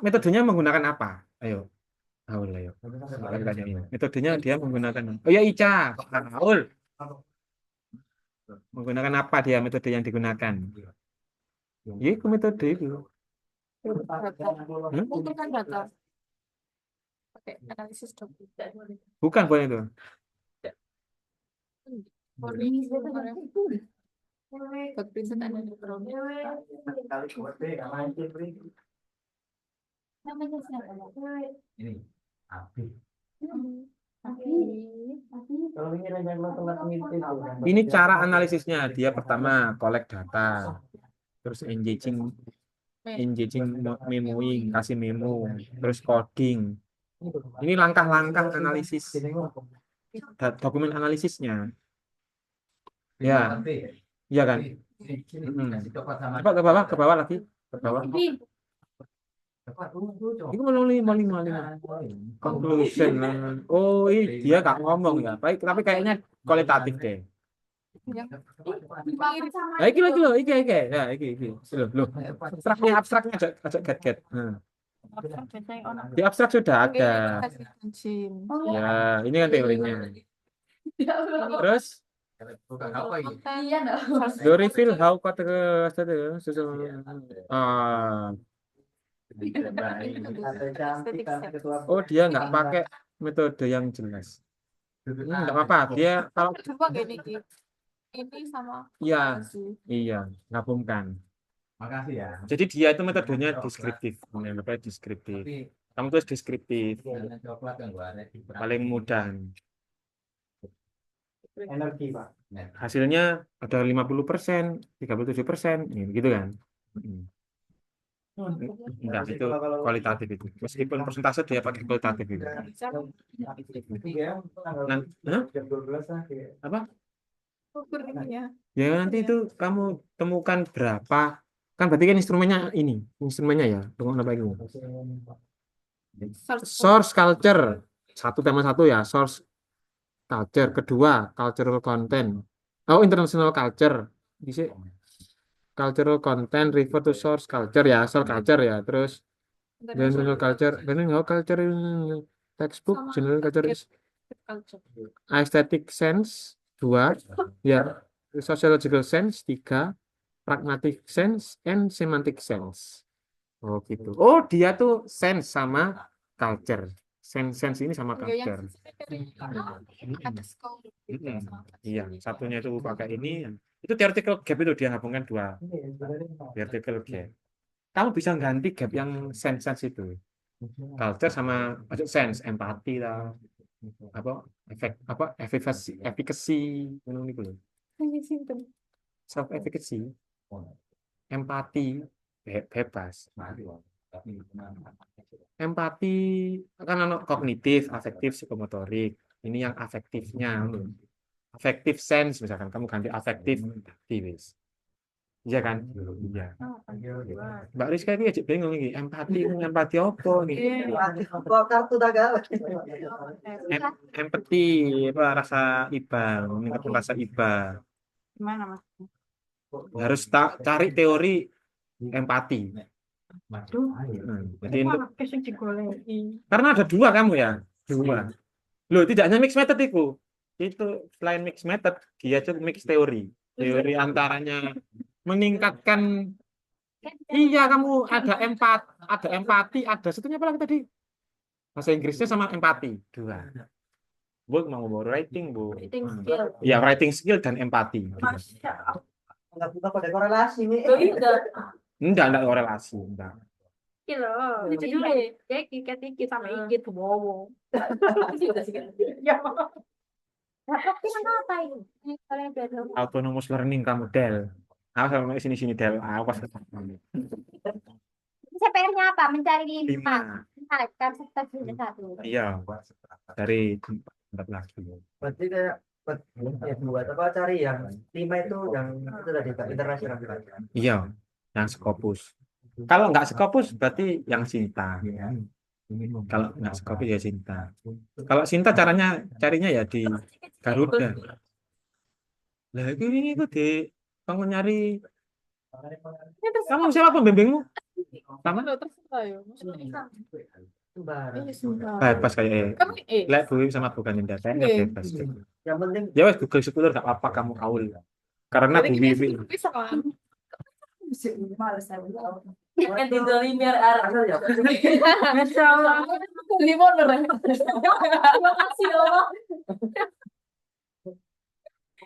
Metodenya menggunakan apa? Ayo. Aul, ayo. Metodenya dia menggunakan. Oh ya, Ica. Aul. Menggunakan apa dia metode yang digunakan? Ya, itu metode itu. Mengumpulkan data. Pakai analisis dokumen. Bukan itu. Namanya siapa? Ini api. Kalau Ini cara analisisnya. Dia pertama collect data, terus engaging memoing, kasih memo, terus coding. Ini langkah-langkah analisis dokumen analisisnya. Ya, iya kan. Coba ke bawah lagi, ke bawah. Itu malah lima. Conclusion. Oh, dia gak ngomong ya. Baik, tapi kayaknya kualitatif deh. Nah, iki. Ya, iki. Loh. Abstraknya ajak get. Di abstrak sudah ada. Ya, ini kan teorinya. Terus, the reveal how oh, dia nggak pakai metode yang jelas. Nggak apa-apa. Dia kalau ini sama iya, gabungkan. Makasih ya. Jadi dia itu metodenya deskriptif, namanya deskriptif. Kamu tulis deskriptif, paling mudah. Energi, Pak. Hasilnya ada 50%, 37%, gitu kan? Enggak, itu kualitatif itu. Meskipun persentase dia pakai kualitatif itu. Jam 12 lah. Apa? ukurnya. Ya nanti itu kamu temukan berapa. Kan berarti kan instrumennya ya. Tunggu apa ini? Source culture. Tema satu ya, source culture. Kedua, cultural content. Oh, international culture. Bisa cultural content refer to source culture ya, source culture ya. Terus general culture, textbook, general culture is aesthetic sense 2, ya, sociological sense 3, pragmatic sense and semantic sense. Oh gitu. Oh, dia tuh sense sama culture. Sense ini sama culture. Iya, satunya itu pakai ini. Itu theoretical gap itu dia gabungkan dua. Theoretical gap. Kamu bisa ganti gap yang sense itu. Culture sama sense, empati lah. Efficacy, self efficacy, empati, bebas. Empati kan kognitif, afektif, psikomotorik. Ini yang afektifnya. Affective sense misalkan kamu ganti afektif, aktivis. Iya kan? Iya. Mbak Rizka ini aja bingung ini. Empati apa nih? Kartu dagang. Empati, rasa iba, meningkatkan rasa iba. Gimana Mas? Harus cari teori empati. Jadi karena ada dua kamu ya, dua. Loh, tidak hanya mix method itu selain mix method, dia juga mix teori antaranya meningkatkan. Iya, kamu ada empati, ada satunya apa lagi tadi? Bahasa Inggrisnya sama empati, dua. Bu mau writing, Bu. Writing skill. Ya, writing skill dan empati. Enggak buka pada korelasi nih. Enggak korelasi, enggak. Kilo, ini kayak iki sama iki tuh bowo. Ya. Apa ini? Kalian belajar. Autonomous learning kamu Del. Awas sama sini Del. Awas. CPR-nya apa? Mencari 5. kan satu. Iya. Dari 4 lagi. Berarti kayak buat apa cari yang 5 itu yang itu tadi Pak, internasional. Iya, yang Scopus. Kalau nggak Scopus berarti yang Sinta. Kalau nggak Scopus ya Sinta. Kalau Sinta carinya ya di Garuda. Lah ini tuh di kamu nyari. Kamu siapa pembimbingmu? Sama? Bebas kayak Lek Bu sama bukan Indah. Kayaknya bebas. Yang penting Ya wes Google Scholar nggak apa-apa kamu kaul. Karena Bu Wiwi. Males saya. Kan didolimer arah. Masya Allah. Limon bener. Terima kasih Allah.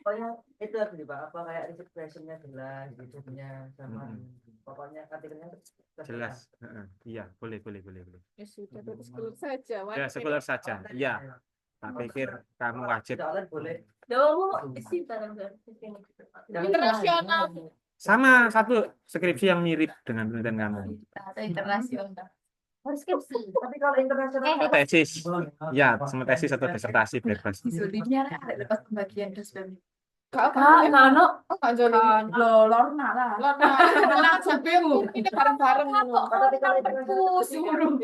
pokoknya itu harus Pak, apa kayak expressionnya jelas, hidupnya sama pokoknya artikelnya Jelas. Iya, boleh. Ya sudah, terus keluar saja. Ya, sekuler saja. Iya. Tak pikir kamu wajib. soalnya boleh Doa sih barang Internasional. Sama satu skripsi yang mirip dengan penelitian kamu. Atau internasional. Harus skripsi. tapi kalau internasional Atau tesis. Ya, sama tesis atau disertasi bebas. Sulinya ada lepas pembagian dosen. Kak, Kano. Kak Joli. Lo Lorna lah. Lorna, langsung bingung. Ini bareng-bareng. Suruh.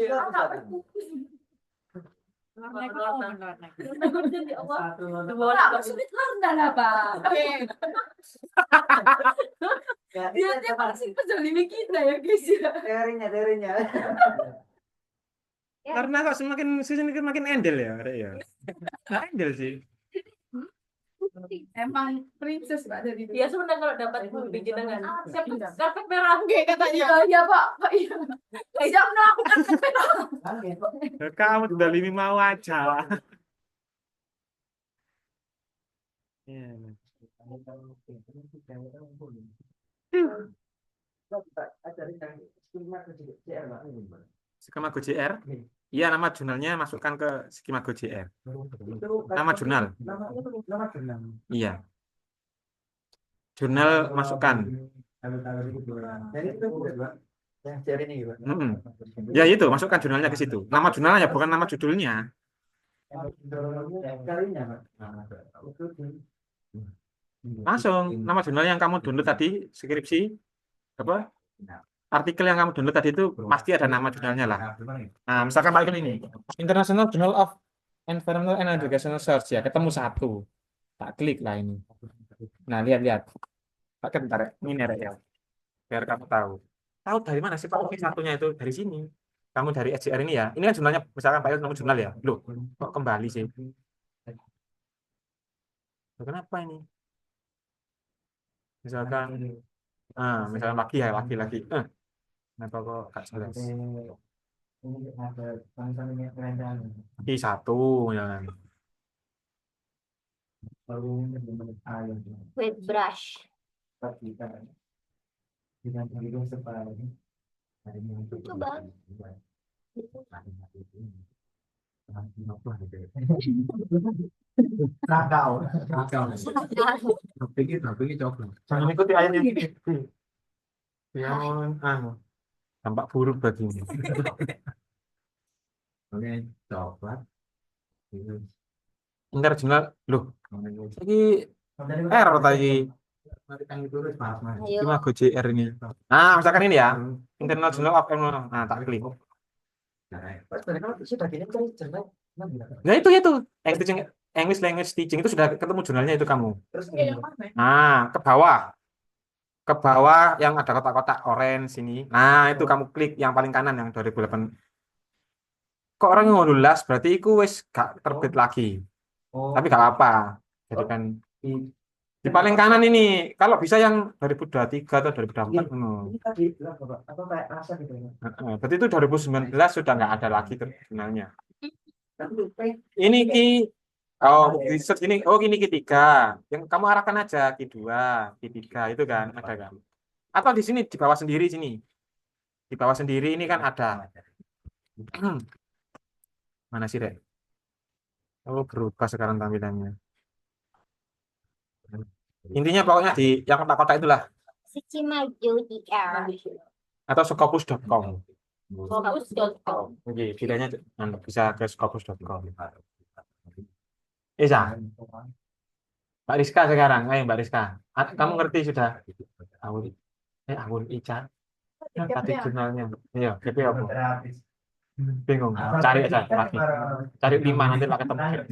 Jadi Allah. Pak, sulit Lorna lah, Pak. Dia tiap pasti penzalimi kita ya, guys ya. Teorinya. Karena kok semakin sini makin endel ya, Rek, ya. Nggak endel sih. Emang princess Pak dari Dia sebenarnya kalau dapat bikin dengan karpet merah. Oke, katanya. Iya, Pak. Pak, iya. Siap, no, aku kan Kamu udah limi mau aja. Iya. Skema GoJR? Iya, nama jurnalnya masukkan ke skema GoJR. Nama jurnal. Iya. Jurnal masukkan. Yang CR ini gimana? Ya itu, masukkan jurnalnya ke situ. Nama jurnalnya bukan nama judulnya. Langsung nama jurnal yang kamu download tadi, skripsi apa? Artikel yang kamu download tadi itu pasti ada nama jurnalnya lah. Nah, misalkan Pak ini International Journal of Environmental and Educational Research ya, ketemu satu. Tak klik lah ini. Nah, lihat. Pakai bentar ya. Ini Rek ya. Biar kamu tahu. Tahu dari mana sih Pak? Ini satunya itu dari sini. Kamu dari SJR ini ya. Ini kan jurnalnya, misalkan Pak nemu jurnal ya. Loh, kok kembali sih? Loh, kenapa ini? Misalkan lagi. Kenapa kok gak jelas? Di satu ya. With brush. Coba. Jangan ikuti ayat yang ini. Tampak buruk bagimu. Oke, coklat. Ntar jurnal, loh. Ini error tadi. Ayo. Cuma GoJR ini. Nah, misalkan ini ya. Internal Journal of Environmental. Nah, tak klik. Nah, itu. English Language Teaching itu sudah ketemu jurnalnya itu kamu. Nah, ke bawah. Ke bawah yang ada kotak-kotak orange sini. Nah, itu kamu klik yang paling kanan yang 2008. Kok orang yang 12 berarti itu wis gak terbit lagi. Tapi gak apa-apa. Jadi kan di paling kanan ini, kalau bisa yang 2023 atau 2024. Ini tadi apa kayak rasa gitu ya. Berarti itu 2019 sudah nggak ada lagi jurnalnya. Ini research ini, ini ketiga. Yang kamu arahkan aja Q2, Q3 itu kan ada kan. Atau di sini di bawah sendiri sini. Di bawah sendiri ini kan ada. Mana sih, Rek? Oh, berubah sekarang tampilannya. Intinya pokoknya di yang kotak-kotak itulah. Siki maju di R. Atau scopus.com. Fokus.com. Oke, pilihannya bisa ke scopus.com. Isa, Mbak Rizka sekarang. Ayo Mbak Rizka. Kamu ngerti sudah? Awun Ica. Tadi jurnalnya. Iya, gitu ya, Bu. Bingung. Cari aja lagi. Cari 5 nanti pakai tempat.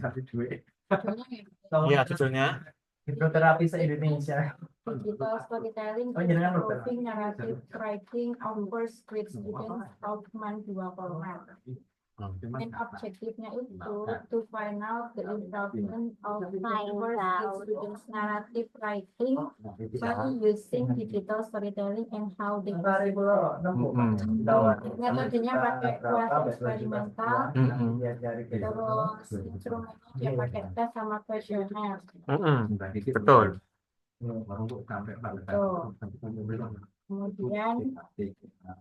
Iya, judulnya. Hidroterapi se-Indonesia. digital storytelling, Jangan lupa. improving narrative writing offers great students Outman 2 format. Dan objektifnya itu to find out the improvement of students narrative writing by using digital storytelling and how they metodenya pakai kuasa eksperimental, terus instrumennya dia pakai tes sama kuesioner. Betul. Kemudian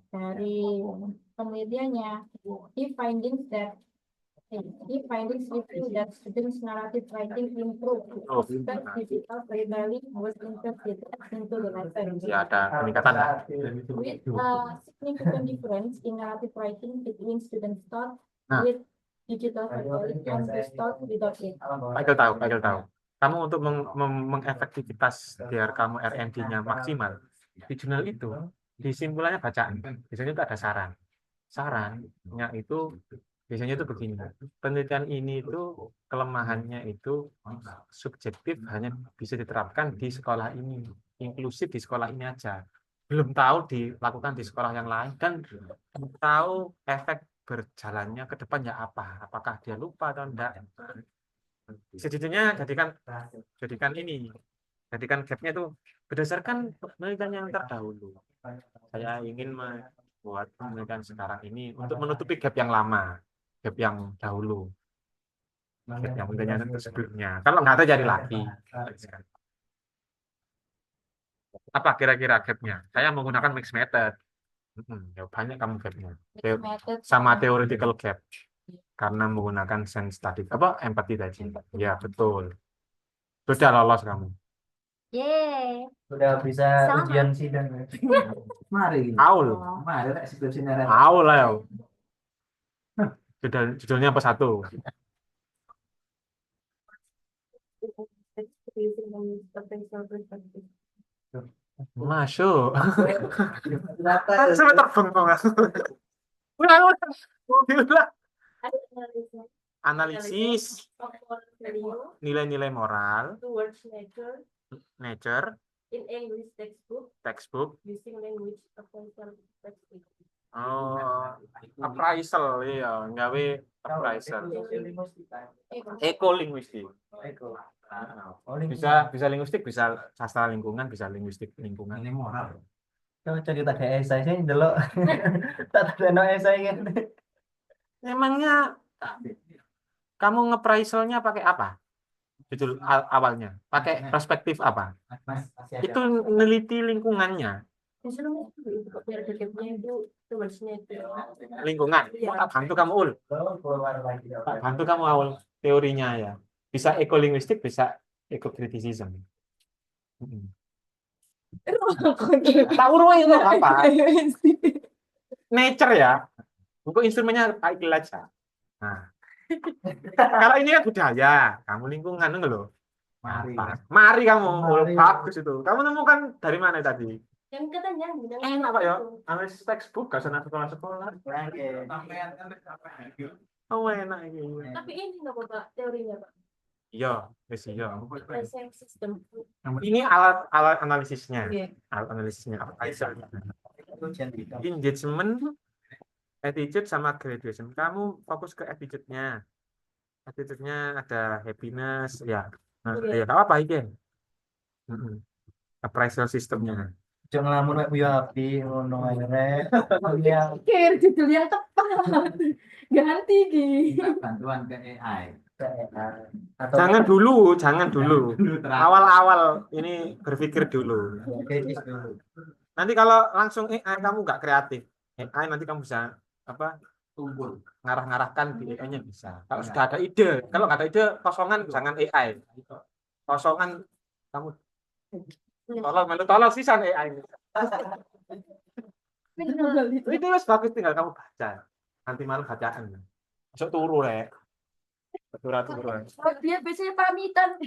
dari penelitiannya, he findings review that students narrative writing improved because digital storytelling was integrated into the lesson. Ya, ada peningkatan lah. With a significant difference in narrative writing between students taught Nah. with digital storytelling and those taught without it. Pak Iqbal tahu. kamu untuk mengefektivitas biar kamu R&D-nya maksimal, di jurnal itu di simpulannya bacaan. Biasanya itu ada saran. Sarannya itu biasanya itu begini. Penelitian ini itu kelemahannya itu subjektif, hanya bisa diterapkan di sekolah ini, inklusif di sekolah ini aja. Belum tahu dilakukan di sekolah yang lain, dan belum tahu efek berjalannya ke depan ya apa. Apakah dia lupa atau enggak. Sejujurnya jadikan gapnya itu berdasarkan penelitian yang terdahulu. Saya ingin membuat penelitian sekarang ini untuk menutupi gap yang lama, gap yang dahulu, gap yang penelitian itu sebelumnya. Kalau nggak ada cari lagi. Apa kira-kira gapnya? Saya menggunakan mixed method. Ya banyak kamu gapnya. Method Sama theoretical gap. Karena menggunakan sense tadi, empathy tadi. Ya, betul. Sudah lolos kamu. Yeay. Udah bisa Sama. ujian sidang. Mari. Aul. Mari skripsi narasi. Aul lah ya. Judulnya apa satu? Masuk. Sampai terbang kok nggak? Udah. Analisis nilai-nilai moral, towards nature nature, in English textbook, using language appraisal textbook. appraisal, iya, nggawe appraisal. Ekolinguistik. Bisa linguistik, bisa sastra lingkungan, bisa linguistik lingkungan. Ini moral. Coba cerita kayak esai sih dulu. Tak ada esai kan. Emangnya kamu ngepraiselnya pakai apa? Judul awalnya. Pakai perspektif apa? Itu neliti lingkungannya. Disuruh itu kok biar gapnya itu towards nature. Lingkungan. Tak bantu kamu Ul. Tak bantu kamu Ul. Teorinya ya. Bisa ekolinguistik, bisa ekokritisisme. Tak urut itu apa? Nature ya. Untuk instrumennya title aja. Nah. Kalau ini kan budaya, kamu lingkungan enggak loh. Mari kamu, bagus itu. Kamu nemukan dari mana tadi? Yang katanya Enak kok ya. Analisis textbook, gak usah sekolah-sekolah. Oh enak ini. tapi ini nggak Pak teorinya Pak. Iya, wis iya. Present system. Ini alat analisisnya. Oke. Alat analisisnya. Engagement, attitude sama graduation. Kamu fokus ke attitude-nya. Attitude-nya ada happiness, ya. Nah, Oke. ya apa iki? Appraisal sistemnya. Jangan ngelamun mek puyo api ngono ae. Iya. Pikir judul yang tepat. Ganti Ki. Bantuan ke AI. Jangan dulu. Awal-awal ini berpikir dulu. Kritis dulu. Nanti kalau langsung AI kamu nggak kreatif. AI nanti kamu bisa Tumpul. ngarah-ngarahkan di AI-nya bisa. Kalau sudah ada ide, kalau nggak ada ide kosongan jangan AI. Kosongan kamu tolong sisan AI. Itu harus bagus, tinggal kamu baca. Nanti malam bacaan. Masuk turu rek. Turu. Oh, dia biasanya pamitan.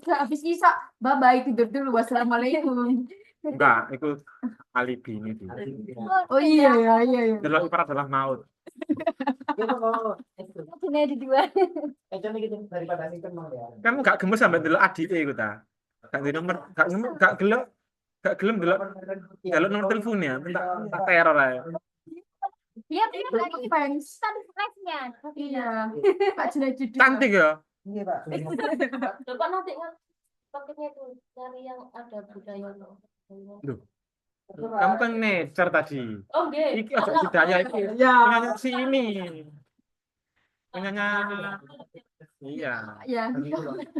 Habis Isa, bye-bye tidur dulu. Wassalamualaikum. Enggak, itu alibi ini. Oh iya. Delok ibarat adalah maut. Ini ada dua. Jadi gitu daripada sistem ya. Kamu gak gemes sampai delok adike iku ta. Gak di nomor, gak gelem delok nomor teleponnya, tak teror ae. Dia lagi Fans. tadi flashnya. Iya. Pak Junaiduddin. Cantik ya. Iya, Pak. Bapak nanti kan paketnya itu cari yang ada budaya. Duh. Kamu kan nature tadi. Oh, nggih. Iki aja budaya iki. Ya. Punyanya si ini. Punyanya iya. Ya.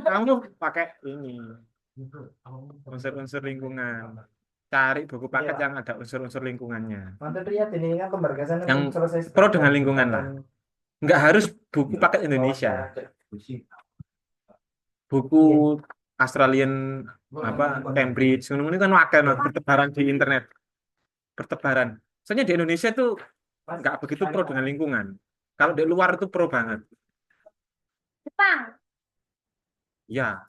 Kamu pakai ini. Unsur-unsur lingkungan. Cari buku paket yang ada unsur-unsur lingkungannya. Mantan Ria ini kan pemberkasan Yang selesai pro dengan lingkungan lah. Nggak harus buku paket Indonesia. Buku Australian Cambridge ini kan wakan bertebaran di internet. Bertebaran. Soalnya di Indonesia tuh nggak begitu pro dengan lingkungan. Kalau di luar itu pro banget. Jepang. Ya.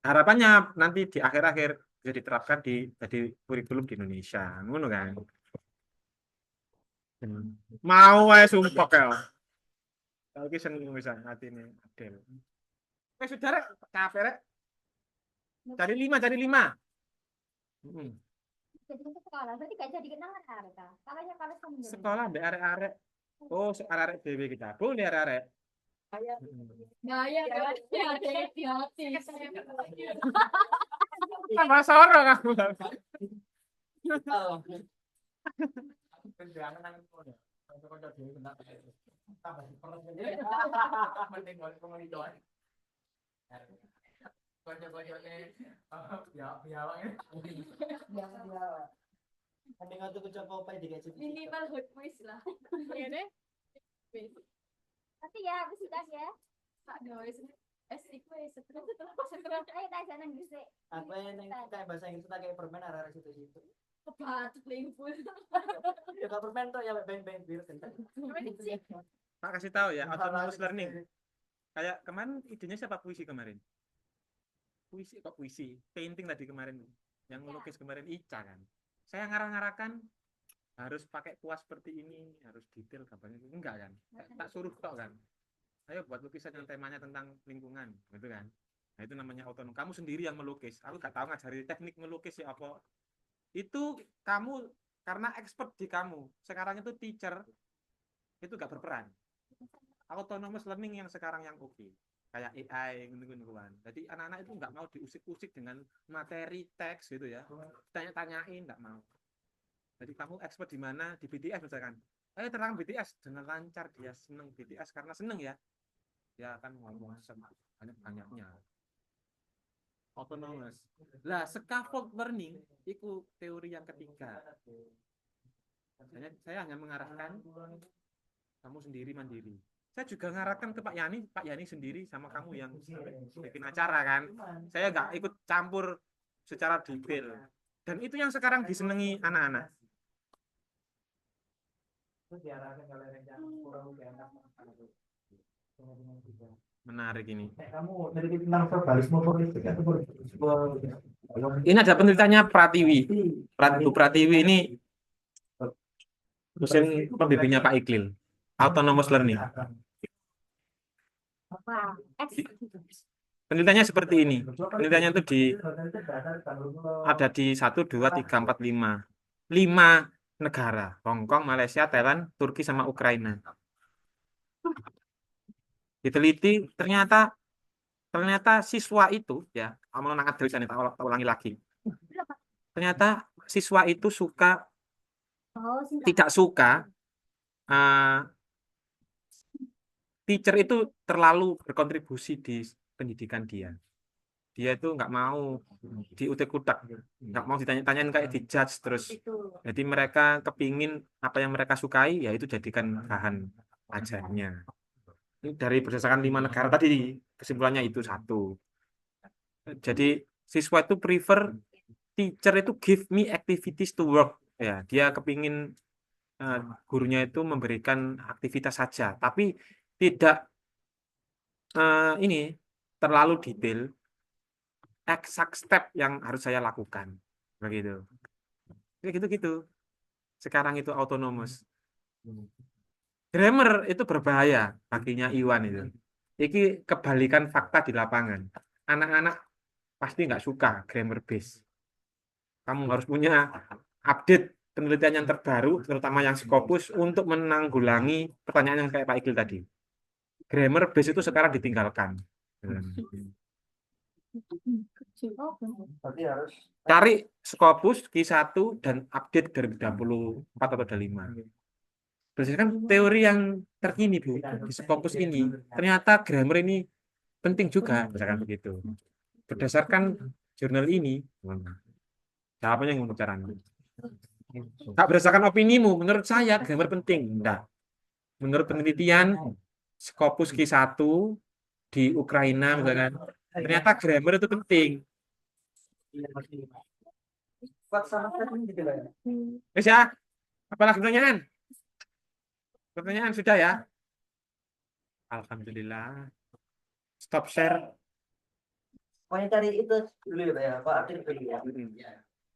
harapannya nanti di akhir-akhir bisa diterapkan jadi kurikulum di Indonesia, ngono kan? Mau wae sumpah ya. Tapi seneng bisa hati ini Adel. Sudah rek, capek rek. Cari 5, cari 5. Jadi ke sekolah, berarti gak jadi kenangan Arka. Kalahnya kalah sama Sekolah mbak arek-arek. Oh, arek-arek dewe kita. Boleh arek-arek. Nah, ya, hati-hati. Tambah sorong aku. Mending aku coba apa dikasih. Minimal hot voice lah. Ya deh. Tapi ya, aku sudah ya. Tak noise. Iku setelah Ayo tanya nang bisa. Apa yang kayak bahasa Inggris tak kayak permen arah situ-situ. kebatut lingkul. Ya kalau permen tuh ya beng-beng biru kentang. Pak kasih tahu ya, autonomous learning. Kayak kemarin idenya siapa puisi kemarin? Puisi kok puisi? Painting tadi kemarin. Yang melukis kemarin Ica kan. Saya ngarang-ngarakan harus pakai kuas seperti ini, harus detail gambarnya. Enggak kan? Tak suruh tok kan. Ayo buat lukisan yang temanya tentang lingkungan, gitu kan? Nah itu namanya otonom. Kamu sendiri yang melukis. Aku nggak tahu ngajari teknik melukis ya apa. Itu kamu karena expert di kamu. Sekarang itu teacher itu nggak berperan. Autonomous learning yang sekarang yang oke. Kayak AI, gitu-gituan. Jadi anak-anak itu nggak mau diusik-usik dengan materi teks gitu ya. Tanya-tanyain nggak mau. Jadi kamu expert di mana? Di BTS misalkan. Ayo terang BTS dengan lancar, dia seneng BTS karena seneng ya. Dia akan ngomong banyak-banyaknya. Autonomous. Lah, scaffold learning itu teori yang ketiga. Saya hanya mengarahkan kamu sendiri mandiri. Saya juga ngarahkan ke Pak Yani sendiri sama kamu yang bikin acara kan. Saya nggak ikut campur secara detail. Dan itu yang sekarang disenangi anak-anak. Menarik ini. Ini ada penelitiannya Pratiwi. Pratiwi ini dosen pembimbingnya Pak Iqlil. Autonomous learning. Penelitiannya seperti ini. Penelitiannya itu ada di 1, 2, 3, 4, 5. 5 negara. Hong Kong, Malaysia, Thailand, Turki, sama Ukraina. Diteliti ternyata siswa itu ya, amal nangkat tulisan tak ulangi lagi. Ternyata siswa itu tidak suka teacher itu terlalu berkontribusi di pendidikan dia. Dia itu nggak mau diutek-utek, nggak mau ditanya-tanyain kayak dijudge terus. Jadi mereka kepingin apa yang mereka sukai, ya itu jadikan bahan ajarnya. Ini dari berdasarkan 5 negara tadi, kesimpulannya itu 1. Jadi siswa itu prefer teacher itu give me activities to work. Ya, dia kepingin gurunya itu memberikan aktivitas saja, tapi tidak ini terlalu detail, exact step yang harus saya lakukan, begitu. Gitu. Sekarang itu autonomous. Grammar itu berbahaya baginya Iwan itu. Ini kebalikan fakta di lapangan. Anak-anak pasti nggak suka grammar base. Kamu harus punya update penelitian yang terbaru, terutama yang Scopus, untuk menanggulangi pertanyaan yang kayak Pak Iqlil tadi. Grammar base itu sekarang ditinggalkan. Cari Scopus Q1 dan update 2024 atau 2025. Berdasarkan teori yang terkini Bu, di Scopus ini, ternyata grammar ini penting juga, misalkan begitu. Berdasarkan jurnal ini, jawabannya yang caranya. Tak berdasarkan opinimu, menurut saya grammar penting. Enggak. Menurut penelitian Scopus Q1 di Ukraina, misalkan, ternyata grammar itu penting. Wes ya, apalah pertanyaan? Pertanyaan sudah ya? Alhamdulillah. Stop share. Pokoknya cari itu dulu ya Pak ya, Pak Aktif dulu ya.